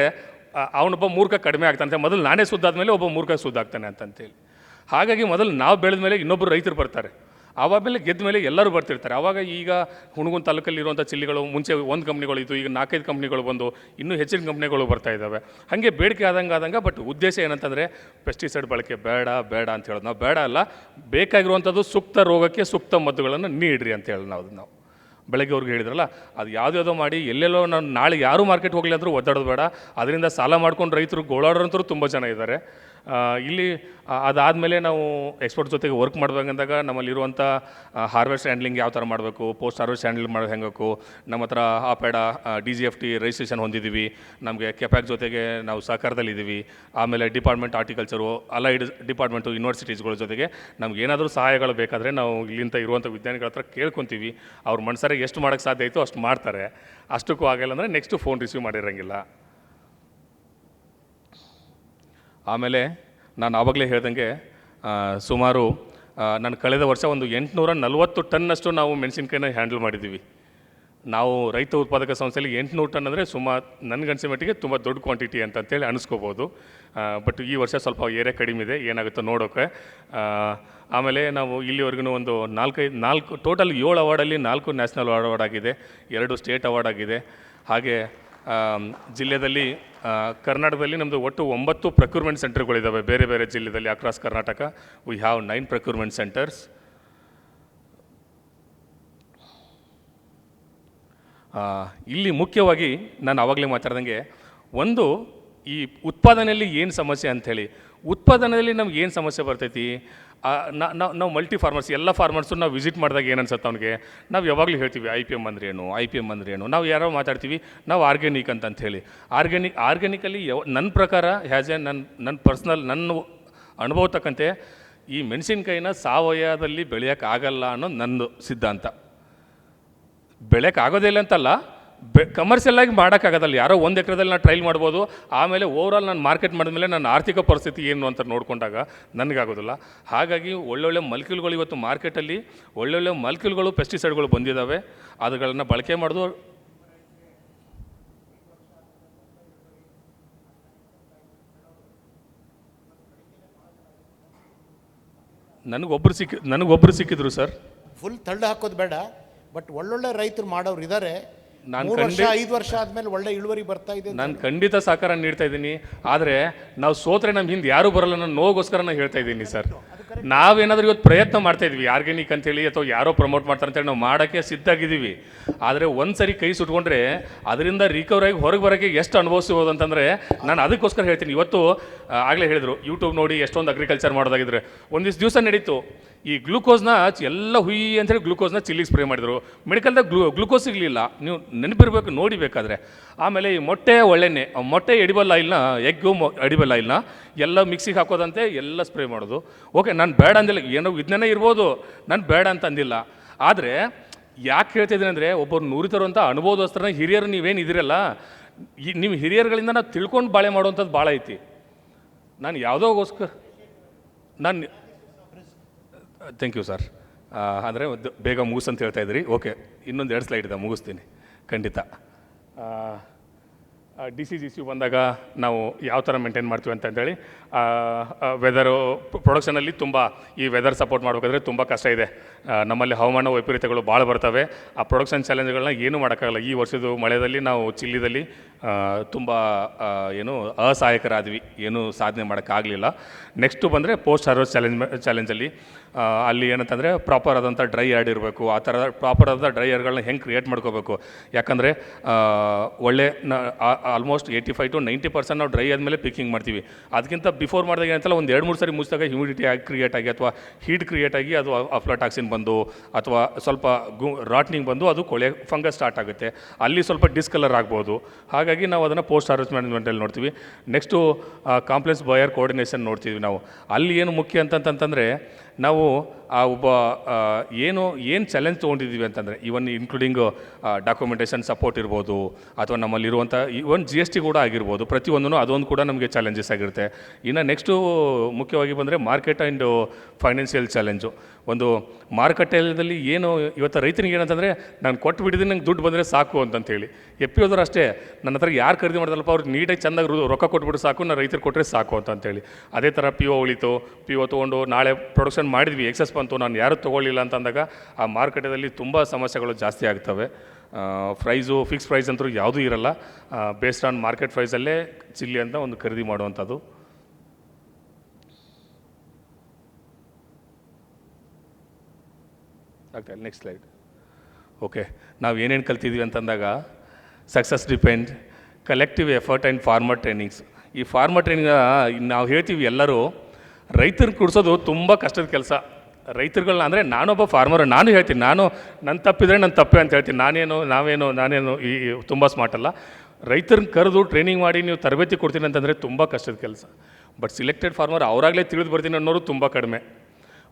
ಅವನೊಬ್ಬ ಮೂರ್ಖ ಕಡಿಮೆ ಆಗ್ತಾನೆ, ಮೊದಲು ನಾನೇ ಸುದ್ದಾದ ಮೇಲೆ ಒಬ್ಬ ಮೂರ್ಖ ಸುದ್ದಾಗ್ತಾನೆ ಅಂತಂತೇಳಿ. ಹಾಗಾಗಿ ಮೊದಲು ನಾವು ಬೆಳೆದ ಮೇಲೆ ಇನ್ನೊಬ್ಬರು ರೈತರು ಬರ್ತಾರೆ, ಆವಾಗಲೇ ಗೆದ್ದ ಮೇಲೆ ಎಲ್ಲರೂ ಬರ್ತಿರ್ತಾರೆ. ಆವಾಗ ಈಗ ಹುಣಗುನ್ ತಾಲೂಕಲ್ಲಿರುವಂಥ ಚಿಲ್ಲಿಗಳು ಮುಂಚೆ 1 ಕಂಪ್ನಿಗಳು ಇತ್ತು, ಈಗ 4-5 ಕಂಪ್ನಿಗಳು ಬಂದು ಇನ್ನೂ ಹೆಚ್ಚಿನ ಕಂಪ್ನಿಗಳು ಬರ್ತಾ ಇದ್ದಾವೆ. ಹಾಗೆ ಬೇಡಿಕೆ ಆದಂಗೆ ಬಟ್ ಉದ್ದೇಶ ಏನಂತಂದರೆ ಪೆಸ್ಟಿಸೈಡ್ ಬಳಕೆ ಬೇಡ ಅಂತ ಹೇಳೋದು. ನಾವು ಬೇಡ ಅಲ್ಲ, ಬೇಕಾಗಿರುವಂಥದ್ದು ಸೂಕ್ತ ರೋಗಕ್ಕೆ ಸೂಕ್ತ ಮದ್ದುಗಳನ್ನು ನೀಡ್ರಿ ಅಂತ ಹೇಳಿ ನಾವು ಬೆಳಗ್ಗೆ ಅವ್ರಿಗೆ ಹೇಳಿದ್ರಲ್ಲ, ಅದು ಯಾವುದ್ಯಾವುದೋ ಮಾಡಿ ಎಲ್ಲೆಲ್ಲೋ ನಾನು ನಾಳೆ ಯಾರೂ ಮಾರ್ಕೆಟ್ ಹೋಗಲಿ ಅಂದರೂ ಒದ್ದಾಡೋದು ಬೇಡ. ಅದರಿಂದ ಸಾಲ ಮಾಡ್ಕೊಂಡು ರೈತರು ಗೋಳಾಡೋರಂತರೂ ತುಂಬ ಜನ ಇದ್ದಾರೆ. ಇಲ್ಲಿ ಅದಾದಮೇಲೆ ನಾವು ಎಕ್ಸ್ಪೋರ್ಟ್ ಜೊತೆಗೆ ವರ್ಕ್ ಮಾಡಬೇಕಂದಾಗ ನಮ್ಮಲ್ಲಿರುವಂಥ ಹಾರ್ವೆಸ್ಟ್ ಹ್ಯಾಂಡ್ಲಿಂಗ್ ಯಾವ ಥರ ಮಾಡಬೇಕು, ಪೋಸ್ಟ್ ಹಾರ್ವೆಸ್ಟ್ ಹ್ಯಾಂಡಲ್ ಮಾಡೋದು ಹೆಂಗಬೇಕು, ನಮ್ಮ ಹತ್ರ ಆಪೆಡ DGFT ರಿಜಿಸ್ಟ್ರೇಷನ್ ಹೊಂದಿದ್ದೀವಿ, ನಮಗೆ ಕೆಪ್ಯಾಕ್ ಜೊತೆಗೆ ನಾವು ಸಹಕಾರದಲ್ಲಿದ್ದೀವಿ. ಆಮೇಲೆ ಡಿಪಾರ್ಟ್ಮೆಂಟ್ ಹಾರ್ಟಿಕಲ್ಚರು, ಅಲೈಡ್ ಡಿಪಾರ್ಟ್ಮೆಂಟು, ಯೂನಿವರ್ಸಿಟೀಸ್ಗಳ ಜೊತೆಗೆ ನಮ್ಗೆ ಏನಾದರೂ ಸಹಾಯಗಳು ಬೇಕಾದರೆ ನಾವು ಇಲ್ಲಿಂದ ಇರುವಂಥ ವಿಜ್ಞಾನಿಗಳ ಹತ್ರ ಕೇಳ್ಕೊತೀವಿ. ಅವ್ರ ಮನಸ್ಸಾರೆ ಎಷ್ಟು ಮಾಡೋಕ್ಕೆ ಸಾಧ್ಯ ಆಯಿತು ಅಷ್ಟು ಮಾಡ್ತಾರೆ. ಅಷ್ಟಕ್ಕೂ ಆಗಿಲ್ಲ ಅಂದರೆ ನೆಕ್ಸ್ಟು ಫೋನ್ ರಿಸೀವ್ ಮಾಡಿರೋಂಗಿಲ್ಲ. ಆಮೇಲೆ ನಾನು ಆವಾಗಲೇ ಹೇಳ್ದಂಗೆ ಸುಮಾರು ನಾನು ಕಳೆದ ವರ್ಷ ಒಂದು 840 ಟನ್ನಷ್ಟು ನಾವು ಮೆಣಸಿನ್ಕಾಯಿನ ಹ್ಯಾಂಡಲ್ ಮಾಡಿದ್ದೀವಿ. ನಾವು ರೈತ ಉತ್ಪಾದಕ ಸಂಸ್ಥೆಯಲ್ಲಿ 800 ಟನ್ ಅಂದರೆ ಸುಮಾರು ನನಗನ್ಸಿದ ಮಟ್ಟಿಗೆ ತುಂಬ ದೊಡ್ಡ ಕ್ವಾಂಟಿಟಿ ಅಂತೇಳಿ ಅನಿಸ್ಕೋಬೋದು. ಬಟ್ ಈ ವರ್ಷ ಸ್ವಲ್ಪ ಏರಿಯಾ ಕಡಿಮೆ ಇದೆ, ಏನಾಗುತ್ತೋ ನೋಡೋಕ್ಕೆ. ಆಮೇಲೆ ನಾವು ಇಲ್ಲಿವರೆಗೂ ಒಂದು 4 ಟೋಟಲ್ 7 ಅವಾರ್ಡಲ್ಲಿ 4 ನ್ಯಾಷನಲ್ ಅವಾರ್ಡ್ ಆಗಿದೆ, 2 ಸ್ಟೇಟ್ ಅವಾರ್ಡ್ ಆಗಿದೆ. ಹಾಗೆ ಜಿಲ್ಲೆಯಲ್ಲಿ ಕರ್ನಾಟಕದಲ್ಲಿ ನಮ್ಮದು ಒಟ್ಟು 9 ಪ್ರೊಕ್ಯೂರ್ಮೆಂಟ್ ಸೆಂಟರ್ಗಳಿದ್ದಾವೆ ಬೇರೆ ಬೇರೆ ಜಿಲ್ಲೆಯಲ್ಲಿ across Karnataka. We have 9 procurement centres. ಇಲ್ಲಿ ಮುಖ್ಯವಾಗಿ ನಾನು ಆವಾಗಲೇ ಮಾತಾಡ್ದಂಗೆ ಒಂದು ಈ ಉತ್ಪಾದನೆಯಲ್ಲಿ ಏನು ಸಮಸ್ಯೆ ಅಂಥೇಳಿ, ಉತ್ಪಾದನೆಯಲ್ಲಿ ನಮ್ಗೆ ಏನು ಸಮಸ್ಯೆ ಬರ್ತೈತಿ, ನಾವು ಮಲ್ಟಿ ಫಾರ್ಮರ್ಸ್ ಎಲ್ಲ ಫಾರ್ಮರ್ಸು ನಾವು ವಿಸಿಟ್ ಮಾಡಿದಾಗ ಏನು ಅನ್ಸುತ್ತೆ ಅವ್ನಿಗೆ, ನಾವು ಯಾವಾಗಲೂ ಹೇಳ್ತೀವಿ IPM ಅಂದ್ರೆ ಏನು, ನಾವು ಯಾರೋ ಮಾತಾಡ್ತೀವಿ ನಾವು ಆರ್ಗ್ಯಾನಿಕ್ ಅಂತ ಹೇಳಿ. ಆರ್ಗ್ಯಾನಿಕಲ್ಲಿ ನನ್ನ ಪ್ರಕಾರ ನನ್ನ ಪರ್ಸ್ನಲ್ ನನ್ನ ಅನುಭವ ತಕ್ಕಂತೆ ಈ ಮೆಣಸಿನ್ಕಾಯಿನ ಸಾವಯವದಲ್ಲಿ ಬೆಳೆಯೋಕ್ಕಾಗಲ್ಲ ಅನ್ನೋ ನಂದು ಸಿದ್ಧಾಂತ. ಬೆಳೆಯೋಕ್ಕಾಗೋದಿಲ್ಲ ಅಂತಲ್ಲ, ಕಮರ್ಷಿಯಲ್ಲಾಗಿ ಮಾಡೋಕ್ಕಾಗೋದಲ್ಲ. ಯಾರೋ 1 ಎಕರೆದಲ್ಲಿ ನಾನು ಟ್ರೈಲ್ ಮಾಡ್ಬೋದು, ಆಮೇಲೆ ಓವರಾಲ್ ನಾನು ಮಾರ್ಕೆಟ್ ಮಾಡಿದ್ಮೇಲೆ ನನ್ನ ಆರ್ಥಿಕ ಪರಿಸ್ಥಿತಿ ಏನು ಅಂತ ನೋಡ್ಕೊಂಡಾಗ ನನಗಾಗೋದಿಲ್ಲ. ಹಾಗಾಗಿ ಒಳ್ಳೊಳ್ಳೆ ಮಲ್ಕಿಲ್ಗಳು ಇವತ್ತು ಮಾರ್ಕೆಟಲ್ಲಿ ಒಳ್ಳೊಳ್ಳೆ ಮಲ್ಕಿಲ್ಗಳು ಪೆಸ್ಟಿಸೈಡ್ಗಳು ಬಂದಿದ್ದಾವೆ. ಅವುಗಳನ್ನು ಬಳಕೆ ಮಾಡೋದು ನನಗೊಬ್ಬರು ಸಿಕ್ಕಿದ್ರು ಸರ್. ಫುಲ್ ತಳ್ಳು ಹಾಕೋದು ಬೇಡ, ಬಟ್ ಒಳ್ಳೊಳ್ಳೆ ರೈತರು ಮಾಡೋರು ಇದ್ದಾರೆ. ನಾನು 5 ವರ್ಷ ಆದಮೇಲೆ ಒಳ್ಳೆ ಇಳುವರಿ ಬರ್ತಾ ಇದೆ. ನಾನು ಖಂಡಿತ ಸಹಕಾರ ನೀಡ್ತಾ ಇದ್ದೀನಿ. ಆದರೆ ನಾವು ಸೋತ್ರೆ ನಮ್ಮ ಹಿಂದೆ ಯಾರೂ ಬರಲ್ಲ, ನಾನು ನೋಗೋಸ್ಕರ ನಾನು ಹೇಳ್ತಾ ಇದ್ದೀನಿ ಸರ್. ನಾವೇನಾದರೂ ಇವತ್ತು ಪ್ರಯತ್ನ ಮಾಡ್ತಾ ಇದ್ವಿ ಆರ್ಗ್ಯಾನಿಕ್ ಅಂತೇಳಿ, ಅಥವಾ ಯಾರೋ ಪ್ರಮೋಟ್ ಮಾಡ್ತಾರೆ ಅಂತೇಳಿ ನಾವು ಮಾಡೋಕ್ಕೆ ಸಿದ್ಧಾಗಿದ್ದೀವಿ. ಆದರೆ ಒಂದು ಸರಿ ಕೈ ಸುಟ್ಕೊಂಡ್ರೆ ಅದರಿಂದ ರಿಕವರ್ ಆಗಿ ಹೊರಗೆ ಬರೋಕ್ಕೆ ಎಷ್ಟು ಅನುಭವಿಸ್ಬೋದು ಅಂತಂದರೆ ನಾನು ಅದಕ್ಕೋಸ್ಕರ ಹೇಳ್ತೀನಿ. ಇವತ್ತು ಆಗಲೇ ಹೇಳಿದರು ಯೂಟ್ಯೂಬ್ ನೋಡಿ ಎಷ್ಟೊಂದು ಅಗ್ರಿಕಲ್ಚರ್ ಮಾಡೋದಾಗಿದ್ರೆ ಒಂದಿಷ್ಟು ದಿವಸ ನಡೀತು. ಈ ಗ್ಲೂಕೋಸ್ನ ಎಲ್ಲ ಹುಯಿ ಅಂತೇಳಿ ಗ್ಲೂಕೋಸ್ನ ಚಿಲ್ಲಿಗೆ ಸ್ಪ್ರೇ ಮಾಡಿದರು. ಮೆಡಿಕಲ್ದಾಗ ಗ್ಲೂಕೋಸ್ ಸಿಗಲಿಲ್ಲ, ನೀವು ನೆನಪಿರ್ಬೇಕು ನೋಡಿಬೇಕಾದ್ರೆ. ಆಮೇಲೆ ಈ ಮೊಟ್ಟೆ ಎಡಿಬಲ್ ಆಯಿಲ್ನ, ಎಗ್ಗು ಎಡಿಬಲ್ ಆಯಿಲ್ನ ಎಲ್ಲ ಮಿಕ್ಸಿಗೆ ಹಾಕೋದಂತೆ ಎಲ್ಲ ಸ್ಪ್ರೇ ಮಾಡೋದು. ಓಕೆ, ನಾನು ಬೇಡ ಅಂದಿಲ್ಲ, ಏನೋ ವಿಜ್ಞಾನ ಇರ್ಬೋದು, ನಾನು ಬೇಡ ಅಂತ ಅಂದಿಲ್ಲ. ಆದರೆ ಯಾಕೆ ಹೇಳ್ತಿದ್ದೀನಿ ಅಂದರೆ, ಒಬ್ಬರು ನುರಿತರುವಂಥ ಅನುಭವದೋಸ್ತರ ಹಿರಿಯರು ನೀವೇನು ಇದಿರಲ್ಲ, ನಿಮ್ಮ ಹಿರಿಯರುಗಳಿಂದ ನಾವು ತಿಳ್ಕೊಂಡು ಬಾಳೆ ಮಾಡುವಂಥದ್ದು ಭಾಳ ಐತಿ. ನಾನು ಯಾವುದೋಗೋಸ್ಕರ ಥ್ಯಾಂಕ್ ಯು ಸರ್. ಅಂದರೆ ಬೇಗ ಮುಗಿಸಂತ ಹೇಳ್ತಾ ಇದ್ರಿ. ಓಕೆ, ಇನ್ನೊಂದು 2 ಸ್ಲೈಡ್ ಇದೆ, ಮುಗಿಸ್ತೀನಿ ಖಂಡಿತ. DCGC ಬಂದಾಗ ನಾವು ಯಾವ ಥರ ಮೇಂಟೈನ್ ಮಾಡ್ತೀವಿ ಅಂತಂದೇಳಿ, ವೆದರು ಪ್ರೊಡಕ್ಷನಲ್ಲಿ ತುಂಬ ಈ ವೆದರ್ ಸಪೋರ್ಟ್ ಮಾಡಬೇಕಾದ್ರೆ ತುಂಬ ಕಷ್ಟ ಇದೆ. ನಮ್ಮಲ್ಲಿ ಹವಾಮಾನ ವೈಪರೀತ್ಯಗಳು ಭಾಳ ಬರ್ತವೆ. ಆ ಪ್ರೊಡಕ್ಷನ್ ಚಾಲೆಂಜ್ಗಳನ್ನ ಏನೂ ಮಾಡೋಕ್ಕಾಗಲ್ಲ. ಈ ವರ್ಷದ ಮಳೆಯಲ್ಲಿ ನಾವು ಚಿಲ್ಲಿದಲ್ಲಿ ತುಂಬ ಅಸಹಾಯಕರಾದ್ವಿ, ಏನೂ ಸಾಧನೆ ಮಾಡೋಕ್ಕಾಗಲಿಲ್ಲ. ನೆಕ್ಸ್ಟು ಬಂದರೆ ಪೋಸ್ಟ್ ಹಾರ್ವೆಸ್ಟ್ ಚಾಲೆಂಜಲ್ಲಿ ಅಲ್ಲಿ ಏನಂತಂದರೆ ಪ್ರಾಪರ್ ಆದಂಥ ಡ್ರೈ ಯಾರ್ಡ್ ಇರಬೇಕು. ಆ ಥರ ಪ್ರಾಪರ್ ಆದ ಡ್ರೈ ಯಾರ್ಡ್ಗಳನ್ನ ಹೆಂಗೆ ಕ್ರಿಯೇಟ್ ಮಾಡ್ಕೋಬೇಕು, ಯಾಕಂದರೆ ಒಳ್ಳೆ ಆಲ್ಮೋಸ್ಟ್ 85 to 90% ನಾವು ಡ್ರೈ ಆದಮೇಲೆ ಪಿಕ್ಕಿಂಗ್ ಮಾಡ್ತೀವಿ. ಅದಕ್ಕಿಂತ ಬಿಫೋರ್ ಮಾಡಿದಾಗ ಏನಂತಲ್ಲ, ಒಂದು 2-3 ಸರಿ ಮುಚ್ಚಿದಾಗ ಹ್ಯೂಮಿಡಿಟಿ ಆಗಿ ಕ್ರಿಯೇಟ್ ಆಗಿ ಅಥವಾ ಹೀಟ್ ಕ್ರಿಯೇಟ್ ಆಗಿ ಅದು ಅಫ್ಲಾಟಾಕ್ಸಿನ್ ಬಂದು ಅಥವಾ ಸ್ವಲ್ಪ ರಾಟ್ನಿಂಗ್ ಬಂದು ಅದು ಕೊಳೆ ಫಂಗಸ್ ಸ್ಟಾರ್ಟ್ ಆಗುತ್ತೆ, ಅಲ್ಲಿ ಸ್ವಲ್ಪ ಡಿಸ್ಕಲರ್ ಆಗ್ಬೋದು. ಹಾಗಾಗಿ ನಾವು ಅದನ್ನು ಪೋಸ್ಟ್ ಹಾರ್ವೆಸ್ಟ್ ಮ್ಯಾನೇಜ್ಮೆಂಟಲ್ಲಿ ನೋಡ್ತೀವಿ. ನೆಕ್ಸ್ಟು ಕಾಂಪ್ಲೆಕ್ಸ್ ಬಯರ್ ಕೋಆರ್ಡಿನೇಷನ್ ನೋಡ್ತೀವಿ ನಾವು. ಅಲ್ಲಿ ಏನು ಮುಖ್ಯ ಅಂತಂತಂದರೆ ನಾವು ಆ ಒಬ್ಬ ಏನು ಚಾಲೆಂಜ್ ತೊಗೊಂಡಿದ್ದೀವಿ ಅಂತಂದರೆ, ಇವನ್ ಇನ್ಕ್ಲೂಡಿಂಗ್ ಡಾಕ್ಯುಮೆಂಟೇಷನ್ ಸಪೋರ್ಟ್ ಇರ್ಬೋದು ಅಥವಾ ನಮ್ಮಲ್ಲಿರುವಂಥ ಇವನ್ GST ಕೂಡ ಆಗಿರ್ಬೋದು, ಪ್ರತಿಯೊಂದೂ ಅದೊಂದು ಕೂಡ ನಮಗೆ ಚಾಲೆಂಜಸ್ ಆಗಿರುತ್ತೆ. ಇನ್ನು ನೆಕ್ಸ್ಟು ಮುಖ್ಯವಾಗಿ ಬಂದರೆ ಮಾರ್ಕೆಟ್ ಆ್ಯಂಡ್ ಫೈನಾನ್ಷಿಯಲ್ ಚಾಲೆಂಜು. ಒಂದು ಮಾರುಕಟ್ಟೆಯಲ್ಲಿ ಏನು ಇವತ್ತು ರೈತನಿಗೆ ಏನಂತಂದರೆ, ನಾನು ಕೊಟ್ಟು ಬಿಟ್ಟಿದ್ದೀನಿ, ನಂಗೆ ದುಡ್ಡು ಬಂದರೆ ಸಾಕು ಅಂತಂತೇಳಿ. ಎಪ್ಪಿ ಹೋದ್ರೆ ಅಷ್ಟೇ, ನನ್ನ ಹತ್ರ ಯಾರು ಖರೀದಿ ಮಾಡ್ದಲ್ಲಪ್ಪ ಅವ್ರಿಗೆ ನೀಟಾಗಿ ಚೆಂದಾಗಿ ರೊಕ್ಕ ಕೊಟ್ಬಿಟ್ಟು ಸಾಕು, ನಾನು ರೈತರು ಕೊಟ್ಟರೆ ಸಾಕು ಅಂತಂತೇಳಿ. ಅದೇ ಥರ PO ಉಳಿತು, PO ತೊಗೊಂಡು ನಾಳೆ ಪ್ರೊಡಕ್ಷನ್ ಮಾಡಿದ್ವಿ, ಎಕ್ಸಸ್ ಬಂತು, ನಾನು ಯಾರು ತೊಗೊಳ್ಳಿಲ್ಲ ಅಂತಂದಾಗ ಆ ಮಾರುಕಟ್ಟೆಯಲ್ಲಿ ತುಂಬ ಸಮಸ್ಯೆಗಳು ಜಾಸ್ತಿ ಆಗ್ತವೆ. ಪ್ರೈಸು ಫಿಕ್ಸ್ ಪ್ರೈಸ್ ಅಂತೂ ಯಾವುದೂ ಇರಲ್ಲ, ಬೇಸ್ಡ್ ಆನ್ ಮಾರ್ಕೆಟ್ ಪ್ರೈಸಲ್ಲೇ ಚಿಲ್ಲಿ ಅಂತ ಒಂದು ಖರೀದಿ ಮಾಡುವಂಥದ್ದು. ಆಗ್ತಾಯಿಲ್ಲ. Next slide. ಓಕೆ, ನಾವು ಏನೇನು ಕಲ್ತಿದ್ವಿ ಅಂತಂದಾಗ, success depend, collective effort and farmer trainings. ಈ ಫಾರ್ಮರ್ ಟ್ರೈನಿಂಗ್ ನಾವು ಹೇಳ್ತೀವಿ ಎಲ್ಲರೂ, ರೈತರನ್ನ ಕೂಡಿಸೋದು ತುಂಬ ಕಷ್ಟದ ಕೆಲಸ. ರೈತರುಗಳನ್ನ ಅಂದರೆ ನಾನೊಬ್ಬ ಫಾರ್ಮರ್, ನಾನು ಹೇಳ್ತೀನಿ, ನನ್ನ ತಪ್ಪಿದ್ರೆ ನನ್ನ ತಪ್ಪೆ ಅಂತ ಹೇಳ್ತೀನಿ. ನಾನೇನು ಈ ತುಂಬ ಸ್ಮಾರ್ಟ್ ಅಲ್ಲ. ರೈತರನ್ನ ಕರೆದು ಟ್ರೈನಿಂಗ್ ಮಾಡಿ ನೀವು ತರಬೇತಿ ಕೊಡ್ತೀನಿ ಅಂತಂದರೆ ತುಂಬ ಕಷ್ಟದ ಕೆಲಸ. ಬಟ್ ಸಿಲೆಕ್ಟೆಡ್ ಫಾರ್ಮರ್ ಅವರಾಗಲೇ ತಿಳಿದು ಬರ್ತೀನಿ ಅನ್ನೋರು ತುಂಬ ಕಡಿಮೆ.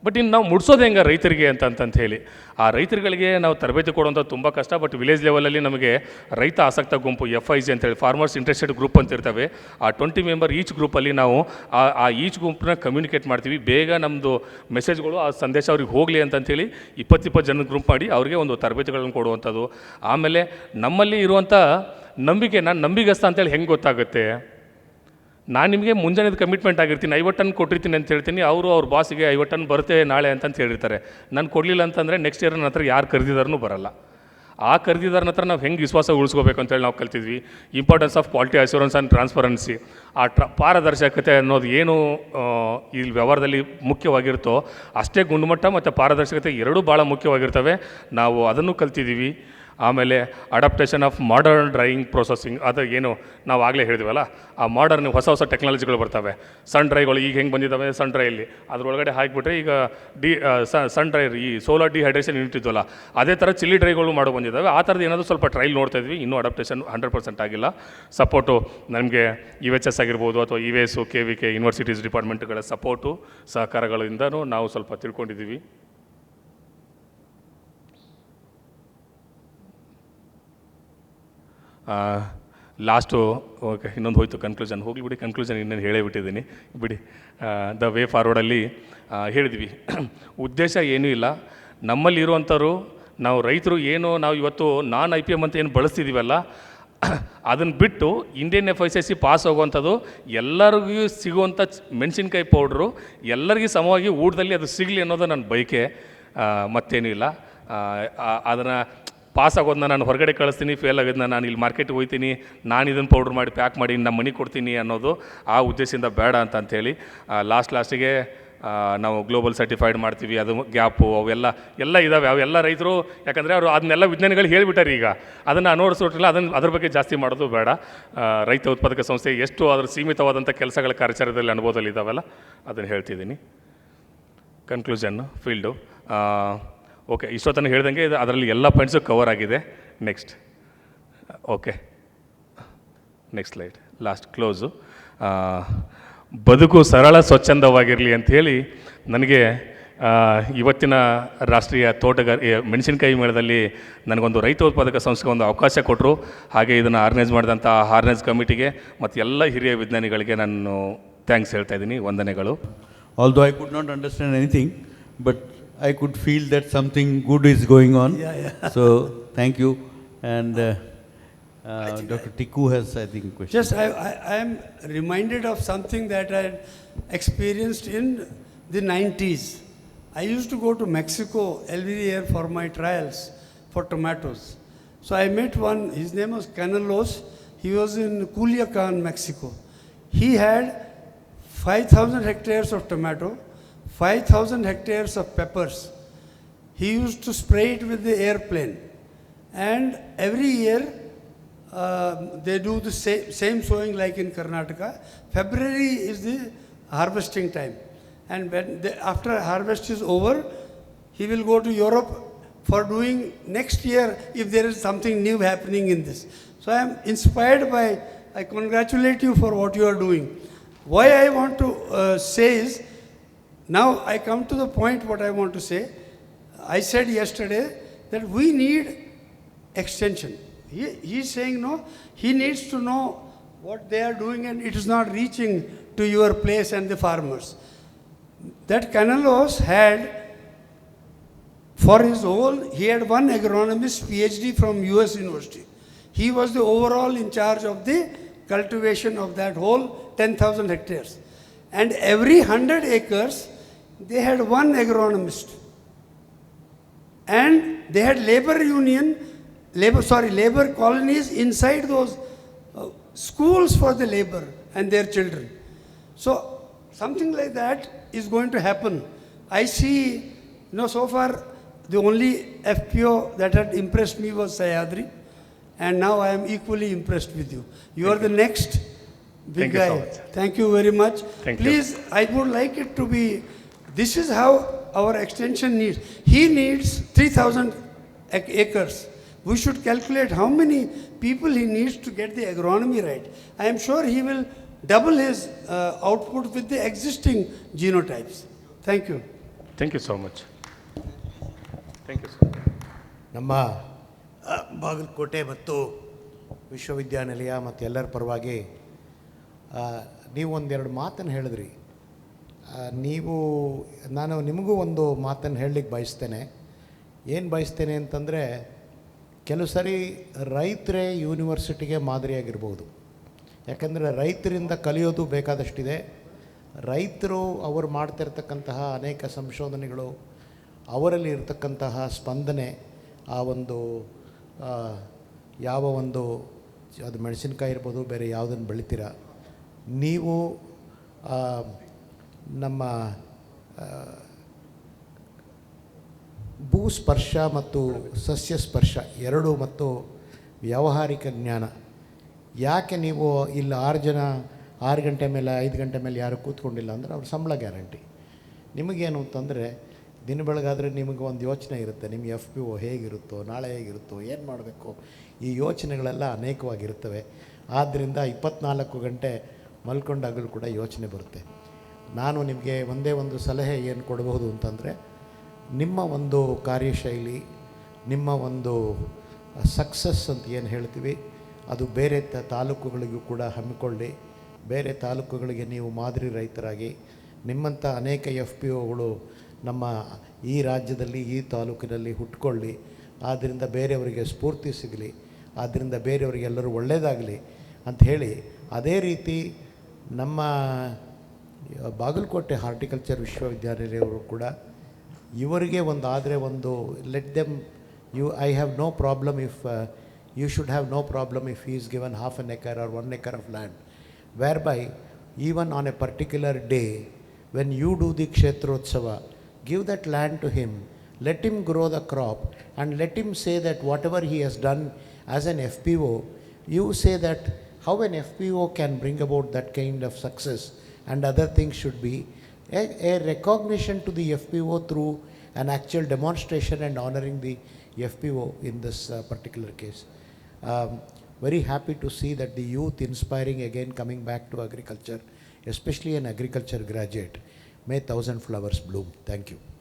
ಬಟ್ ಇನ್ನು ನಾವು ಮುಡ್ಸೋದು ಹೆಂಗೆ ರೈತರಿಗೆ ಅಂತ ಹೇಳಿ, ಆ ರೈತರುಗಳಿಗೆ ನಾವು ತರಬೇತಿ ಕೊಡುವಂಥದ್ದು ತುಂಬ ಕಷ್ಟ. ಬಟ್ ವಿಲೇಜ್ ಲೆವೆಲಲ್ಲಿ ನಮಗೆ ರೈತ ಆಸಕ್ತ ಗುಂಪು FIG ಅಂತೇಳಿ ಫಾರ್ಮರ್ಸ್ ಇಂಟ್ರೆಸ್ಟೆಡ್ ಗ್ರೂಪ್ ಅಂತ ಇರ್ತವೆ. ಆ 20 ಮೆಂಬರ್ ಈಚ್ ಗ್ರೂಪಲ್ಲಿ ನಾವು ಆ ಈಚ್ ಗುಂಪನ್ನ ಕಮ್ಯುನಿಕೇಟ್ ಮಾಡ್ತೀವಿ. ಬೇಗ ನಮ್ಮದು ಮೆಸೇಜ್ಗಳು, ಆ ಸಂದೇಶ ಅವ್ರಿಗೆ ಹೋಗಲಿ ಅಂತಂತೇಳಿ 20 ಜನ ಗ್ರೂಪ್ ಮಾಡಿ ಅವ್ರಿಗೆ ಒಂದು ತರಬೇತಿಗಳನ್ನು ಕೊಡುವಂಥದ್ದು. ಆಮೇಲೆ ನಮ್ಮಲ್ಲಿ ಇರುವಂಥ ನಂಬಿಕೆ, ನಾನು ನಂಬಿಗಸ್ತ ಅಂತೇಳಿ ಹೆಂಗೆ ಗೊತ್ತಾಗುತ್ತೆ, ನಾನು ನಿಮಗೆ ಮುಂಜಾನೆದು ಕಮಿಟ್ಮೆಂಟ್ ಆಗಿರ್ತೀನಿ, 50 ಟನ್ ಕೊಟ್ಟಿರ್ತೀನಿ ಅಂತ ಹೇಳ್ತೀನಿ, ಅವ್ರ ಬಾಸಿಗೆ 50 ಟನ್ ಬರುತ್ತೆ ನಾಳೆ ಅಂತಂತ ಹೇಳಿರ್ತಾರೆ. ನಾನು ಕೊಡಲಿಲ್ಲ ಅಂತಂದರೆ ನೆಕ್ಸ್ಟ್ ಇಯರ್ ನನ್ನ ಹತ್ರ ಯಾರು ಖರೀದಿದಾರನೂ ಬರಲ್ಲ. ಆ ಖರೀದಿದಾರನ ಹತ್ರ ನಾವು ಹೆಂಗೆ ವಿಶ್ವಾಸ ಉಳಿಸ್ಕೋಬೇಕು ಅಂತೇಳಿ ನಾವು ಕಲ್ತಿದ್ವಿ. Importance of quality assurance and transparency. ಆ ಪಾರದರ್ಶಕತೆ ಅನ್ನೋದು ಏನು ಇಲ್ಲಿ ವ್ಯವಹಾರದಲ್ಲಿ ಮುಖ್ಯವಾಗಿರುತ್ತೋ, ಅಷ್ಟೇ ಗುಣಮಟ್ಟ ಮತ್ತು ಪಾರದರ್ಶಕತೆ ಎರಡೂ ಭಾಳ ಮುಖ್ಯವಾಗಿರ್ತವೆ. ನಾವು ಅದನ್ನು ಕಲ್ತಿದ್ದೀವಿ. ಆಮೇಲೆ adaptation of modern drying processing, ಅದು ಏನು ನಾವು ಆಗಲೇ ಹೇಳಿದ್ವಲ್ಲ, ಆ ಮಾಡರ್ನ್ ಹೊಸ ಟೆಕ್ನಾಲಜಿಗಳು ಬರ್ತವೆ. ಸನ್ ಡ್ರೈಗಳು ಈಗ ಹೆಂಗೆ ಬಂದಿದ್ದಾವೆ, ಸನ್ ಡ್ರೈಯಲ್ಲಿ ಅದರೊಳಗಡೆ ಹಾಕಿಬಿಟ್ರೆ ಈಗ ಸನ್ ಡ್ರೈರ್, ಈ ಸೋಲಾರ್ ಡಿಹೈಡ್ರೇಷನ್ ಯೂನಿಟ್ ಇದ್ವಲ್ಲ, ಅದೇ ಥರ ಚಿಲ್ಲಿ ಡ್ರೈಗಳು ಮಾಡೋ ಬಂದಿದ್ದಾವೆ. ಆ ಥರದ್ದು ಏನಾದರೂ ಸ್ವಲ್ಪ ಟ್ರೈಲ್ ನೋಡ್ತಾ ಇದ್ವಿ. ಇನ್ನೂ ಅಡಾಪ್ಟೇಷನ್ 100% ಆಗಿಲ್ಲ. ಸಪೋರ್ಟು ನಮಗೆ UHS ಆಗಿರ್ಬೋದು ಅಥವಾ EVS, KVK ಯೂನಿವರ್ಸಿಟೀಸ್ ಡಿಪಾರ್ಟ್ಮೆಂಟ್ಗಳ ಸಪೋರ್ಟು ಸಹಕಾರಗಳಿಂದನೂ ನಾವು ಸ್ವಲ್ಪ ತಿಳ್ಕೊಂಡಿದ್ದೀವಿ. ಲಾಸ್ಟು ಓಕೆ, ಇನ್ನೊಂದು ಹೋಯ್ತು ಕನ್ಕ್ಲೂಷನ್. ಹೋಗಲಿ ಬಿಡಿ, ಕನ್ಕ್ಲೂಷನ್ ಇನ್ನೇನು ಹೇಳೇ ಬಿಟ್ಟಿದ್ದೀನಿ ಬಿಡಿ. ದ ವೇ ಫಾರ್ವರ್ಡಲ್ಲಿ ಹೇಳಿದ್ವಿ, ಉದ್ದೇಶ ಏನೂ ಇಲ್ಲ. ನಮ್ಮಲ್ಲಿರುವಂಥವ್ರು, ನಾವು ರೈತರು ಏನು ನಾವು ಇವತ್ತು IPM ಅಂತ ಏನು ಬಳಸ್ತಿದ್ದೀವಲ್ಲ, ಅದನ್ನು ಬಿಟ್ಟು ಇಂಡಿಯನ್ FICC ಪಾಸ್ ಹೋಗುವಂಥದ್ದು, ಎಲ್ಲರಿಗೂ ಸಿಗುವಂಥ ಮೆಣಸಿನ್ಕಾಯಿ ಪೌಡ್ರು ಎಲ್ಲರಿಗೂ ಸಮವಾಗಿ ಊಟದಲ್ಲಿ ಅದು ಸಿಗಲಿ ಅನ್ನೋದು ನನ್ನ ಬಯಕೆ, ಮತ್ತೇನೂ ಇಲ್ಲ. ಅದನ್ನು ಪಾಸ್ ಆಗೋದನ್ನ ನಾನು ಹೊರಗಡೆ ಕಳಿಸ್ತೀನಿ, ಫೇಲ್ ಆಗೋದನ್ನ ನಾನು ಇಲ್ಲಿ ಮಾರ್ಕೆಟ್ಗೆ ಹೋಗ್ತೀನಿ, ನಾನು ಇದನ್ನು ಪೌಡ್ರ್ ಮಾಡಿ ಪ್ಯಾಕ್ ಮಾಡಿ ನಮ್ಮ ಮನೆಗೆ ಕೊಡ್ತೀನಿ ಅನ್ನೋದು ಆ ಉದ್ದೇಶದಿಂದ ಬೇಡ ಅಂತಂಥೇಳಿ ಲಾಸ್ಟಿಗೆ ನಾವು ಗ್ಲೋಬಲ್ ಸರ್ಟಿಫೈಡ್ ಮಾಡ್ತೀವಿ. ಅದು ಗ್ಯಾಪು ಅವೆಲ್ಲ ಇದ್ದಾವೆ. ಅವೆಲ್ಲ ರೈತರು, ಯಾಕಂದರೆ ಅವರು ಅದನ್ನೆಲ್ಲ ವಿಜ್ಞಾನಿಗಳು ಹೇಳಿಬಿಟ್ಟಾರೆ. ಈಗ ಅದನ್ನು ಅನುವರ್ಸೋಟ್ರಿಲ್ಲ, ಅದ್ರ ಬಗ್ಗೆ ಜಾಸ್ತಿ ಮಾಡೋದು ಬೇಡ. ರೈತ ಉತ್ಪಾದಕ ಸಂಸ್ಥೆ ಎಷ್ಟು ಅದರ ಸೀಮಿತವಾದಂಥ ಕೆಲಸಗಳ ಕಾರ್ಯಾಚರಣೆಯಲ್ಲಿ ಅನುಭವದಲ್ಲಿ ಇದ್ದಾವಲ್ಲ, ಅದನ್ನು ಹೇಳ್ತಿದ್ದೀನಿ. ಕನ್ಕ್ಲೂಷನ್ನು ಫೀಲ್ಡು ಓಕೆ, ಇಷ್ಟೊತ್ತನ ಹೇಳ್ದಂಗೆ ಅದರಲ್ಲಿ ಎಲ್ಲ ಪಾಯಿಂಟ್ಸು ಕವರ್ ಆಗಿದೆ. Next okay, next slide, last close. ಬದುಕು ಸರಳ ಸ್ವಚ್ಛಂದವಾಗಿರಲಿ ಅಂಥೇಳಿ ನನಗೆ ಇವತ್ತಿನ ರಾಷ್ಟ್ರೀಯ ಮೆಣಸಿನಕಾಯಿ ಮೇಳದಲ್ಲಿ ನನಗೊಂದು ರೈತ ಉತ್ಪಾದಕ ಸಂಸ್ಥೆಗೆ ಒಂದು ಅವಕಾಶ ಕೊಟ್ಟರು. ಹಾಗೆ ಇದನ್ನು ಆರ್ಗನೈಸ್ ಮಾಡಿದಂಥ ಆರ್ಗನೈಸ್ ಕಮಿಟಿಗೆ ಮತ್ತು ಎಲ್ಲ ಹಿರಿಯ ವಿಜ್ಞಾನಿಗಳಿಗೆ ನಾನು ಥ್ಯಾಂಕ್ಸ್ ಹೇಳ್ತಾ ಇದ್ದೀನಿ. ವಂದನೆಗಳು. Although I could not understand anything, but I could feel that something good is going on. So thank you. And Dr. Tikku has, I think, a question. Just I am reminded of something that I experienced in the 90s. I used to go to Mexico every year for my trials for tomatoes. So I met one, his name was Canellos. He was in Culiacan, Mexico. He had 5,000 hectares of tomato, 5,000 hectares of peppers. He used to spray it with the airplane. And every year, they do the same sowing like in Karnataka. February is the harvesting time. And when after harvest is over, he will go to Europe for doing next year if there is something new happening in this. So I am inspired by, I congratulate you for what you are doing. Why I want to say is, now I come to the point what I want to say. I said yesterday that we need extension. He is saying no, he needs to know what they are doing and it is not reaching to your place and the farmers. That Canellos had, for his whole, he had one agronomist PhD from US University. He was the overall in charge of the cultivation of that whole 10,000 hectares. And every 100 acres, they had one agronomist. And they had labor colonies inside those schools for the labor and their children. So something like that is going to happen. I see, so far the only FPO that had impressed me was Sahyadri, and now I am equally impressed with you. You are the next big Thank you guy. so much. Thank you very much. Thank you. Please, I would like it to be, this is how our extension needs. He needs 3,000 acres. We should calculate how many people he needs to get the agronomy right. I am sure he will double his output with the existing genotypes. Thank you. Thank you so much. Thank you, sir. ನಮ್ಮ ಬಾಗಲಕೋಟೆ ಮತ್ತು ವಿಶ್ವವಿದ್ಯಾನಿಲಯ ಮತ್ತು ಎಲ್ಲರ ಪರವಾಗಿ ನೀವು ಒಂದೆರಡು ಮಾತನ್ನು ಹೇಳಿದ್ರಿ. ನಾನು ನಿಮಗೂ ಒಂದು ಮಾತನ್ನು ಹೇಳಲಿಕ್ಕೆ ಬಯಸ್ತೇನೆ. ಏನು ಬಯಸ್ತೇನೆ ಅಂತಂದರೆ, ಕೆಲವು ಸರಿ ರೈತರೇ ಯೂನಿವರ್ಸಿಟಿಗೆ ಮಾದರಿಯಾಗಿರ್ಬೋದು. ಯಾಕಂದರೆ ರೈತರಿಂದ ಕಲಿಯೋದು ಬೇಕಾದಷ್ಟಿದೆ. ರೈತರು ಅವರು ಮಾಡ್ತಿರ್ತಕ್ಕಂತಹ ಅನೇಕ ಸಂಶೋಧನೆಗಳು, ಅವರಲ್ಲಿ ಇರತಕ್ಕಂತಹ ಸ್ಪಂದನೆ, ಆ ಒಂದು ಯಾವ ಒಂದು ಅದು ಮೆಣಸಿನ್ಕಾಯಿ ಇರ್ಬೋದು, ಬೇರೆ ಯಾವುದನ್ನು ಬೆಳಿತೀರ ನೀವು, ನಮ್ಮ ಭೂಸ್ಪರ್ಶ ಮತ್ತು ಸಸ್ಯ ಸ್ಪರ್ಶ ಎರಡೂ ಮತ್ತು ವ್ಯಾವಹಾರಿಕ ಜ್ಞಾನ. ಯಾಕೆ ನೀವು ಇಲ್ಲಿ 6 ಗಂಟೆ ಮೇಲೆ 5 ಗಂಟೆ ಮೇಲೆ ಯಾರು ಕೂತ್ಕೊಂಡಿಲ್ಲ ಅಂದರೆ ಅವ್ರ ಸಂಬಳ ಗ್ಯಾರಂಟಿ. ನಿಮಗೇನು ಅಂತಂದರೆ, ದಿನ ಬೆಳಗಾದರೆ ನಿಮಗೆ ಒಂದು ಯೋಚನೆ ಇರುತ್ತೆ, ನಿಮಗೆ FPO ಹೇಗಿರುತ್ತೋ, ನಾಳೆ ಹೇಗಿರುತ್ತೋ, ಏನು ಮಾಡಬೇಕು, ಈ ಯೋಚನೆಗಳೆಲ್ಲ ಅನೇಕವಾಗಿರ್ತವೆ. ಆದ್ದರಿಂದ 24 ಗಂಟೆ ಮಲ್ಕೊಂಡಾಗಲೂ ಕೂಡ ಯೋಚನೆ ಬರುತ್ತೆ. ನಾನು ನಿಮಗೆ ಒಂದೇ ಒಂದು ಸಲಹೆ ಏನು ಕೊಡಬಹುದು ಅಂತಂದರೆ, ನಿಮ್ಮ ಒಂದು ಕಾರ್ಯಶೈಲಿ, ನಿಮ್ಮ ಒಂದು ಸಕ್ಸಸ್ ಅಂತ ಏನು ಹೇಳ್ತೀವಿ, ಅದು ಬೇರೆ ತಾಲೂಕುಗಳಿಗೂ ಕೂಡ ಹಮ್ಮಿಕೊಳ್ಳಿ. ಬೇರೆ ತಾಲೂಕುಗಳಿಗೆ ನೀವು ಮಾದರಿ ರೈತರಾಗಿ, ನಿಮ್ಮಂಥ ಅನೇಕ FPOಗಳು ನಮ್ಮ ಈ ರಾಜ್ಯದಲ್ಲಿ, ಈ ತಾಲೂಕಿನಲ್ಲಿ ಹುಟ್ಕೊಳ್ಳಿ. ಆದ್ದರಿಂದ ಬೇರೆಯವರಿಗೆ ಸ್ಫೂರ್ತಿ ಸಿಗಲಿ, ಆದ್ದರಿಂದ ಬೇರೆಯವರಿಗೆಲ್ಲರೂ ಒಳ್ಳೆಯದಾಗಲಿ ಅಂಥೇಳಿ, ಅದೇ ರೀತಿ ನಮ್ಮ ಬಾಗಲಕೋಟೆ ಹಾರ್ಟಿಕಲ್ಚರ್ ವಿಶ್ವವಿದ್ಯಾನಿಲಯವರು ಕೂಡ ಇವರಿಗೆ let them I have no problem if you should have no problem if he is given half an acre or 1 acre of land, whereby even on a particular day when you do the Kshetrotsava, give that land to him, let him grow the crop, and let him say that whatever he has done as an FPO, you say that how an FPO can bring about that kind of success, and other things should be a recognition to the FPO through an actual demonstration and honoring the FPO in this particular case. Very happy to see that the youth inspiring again, coming back to agriculture, especially an agriculture graduate. May 1,000 flowers bloom. Thank you.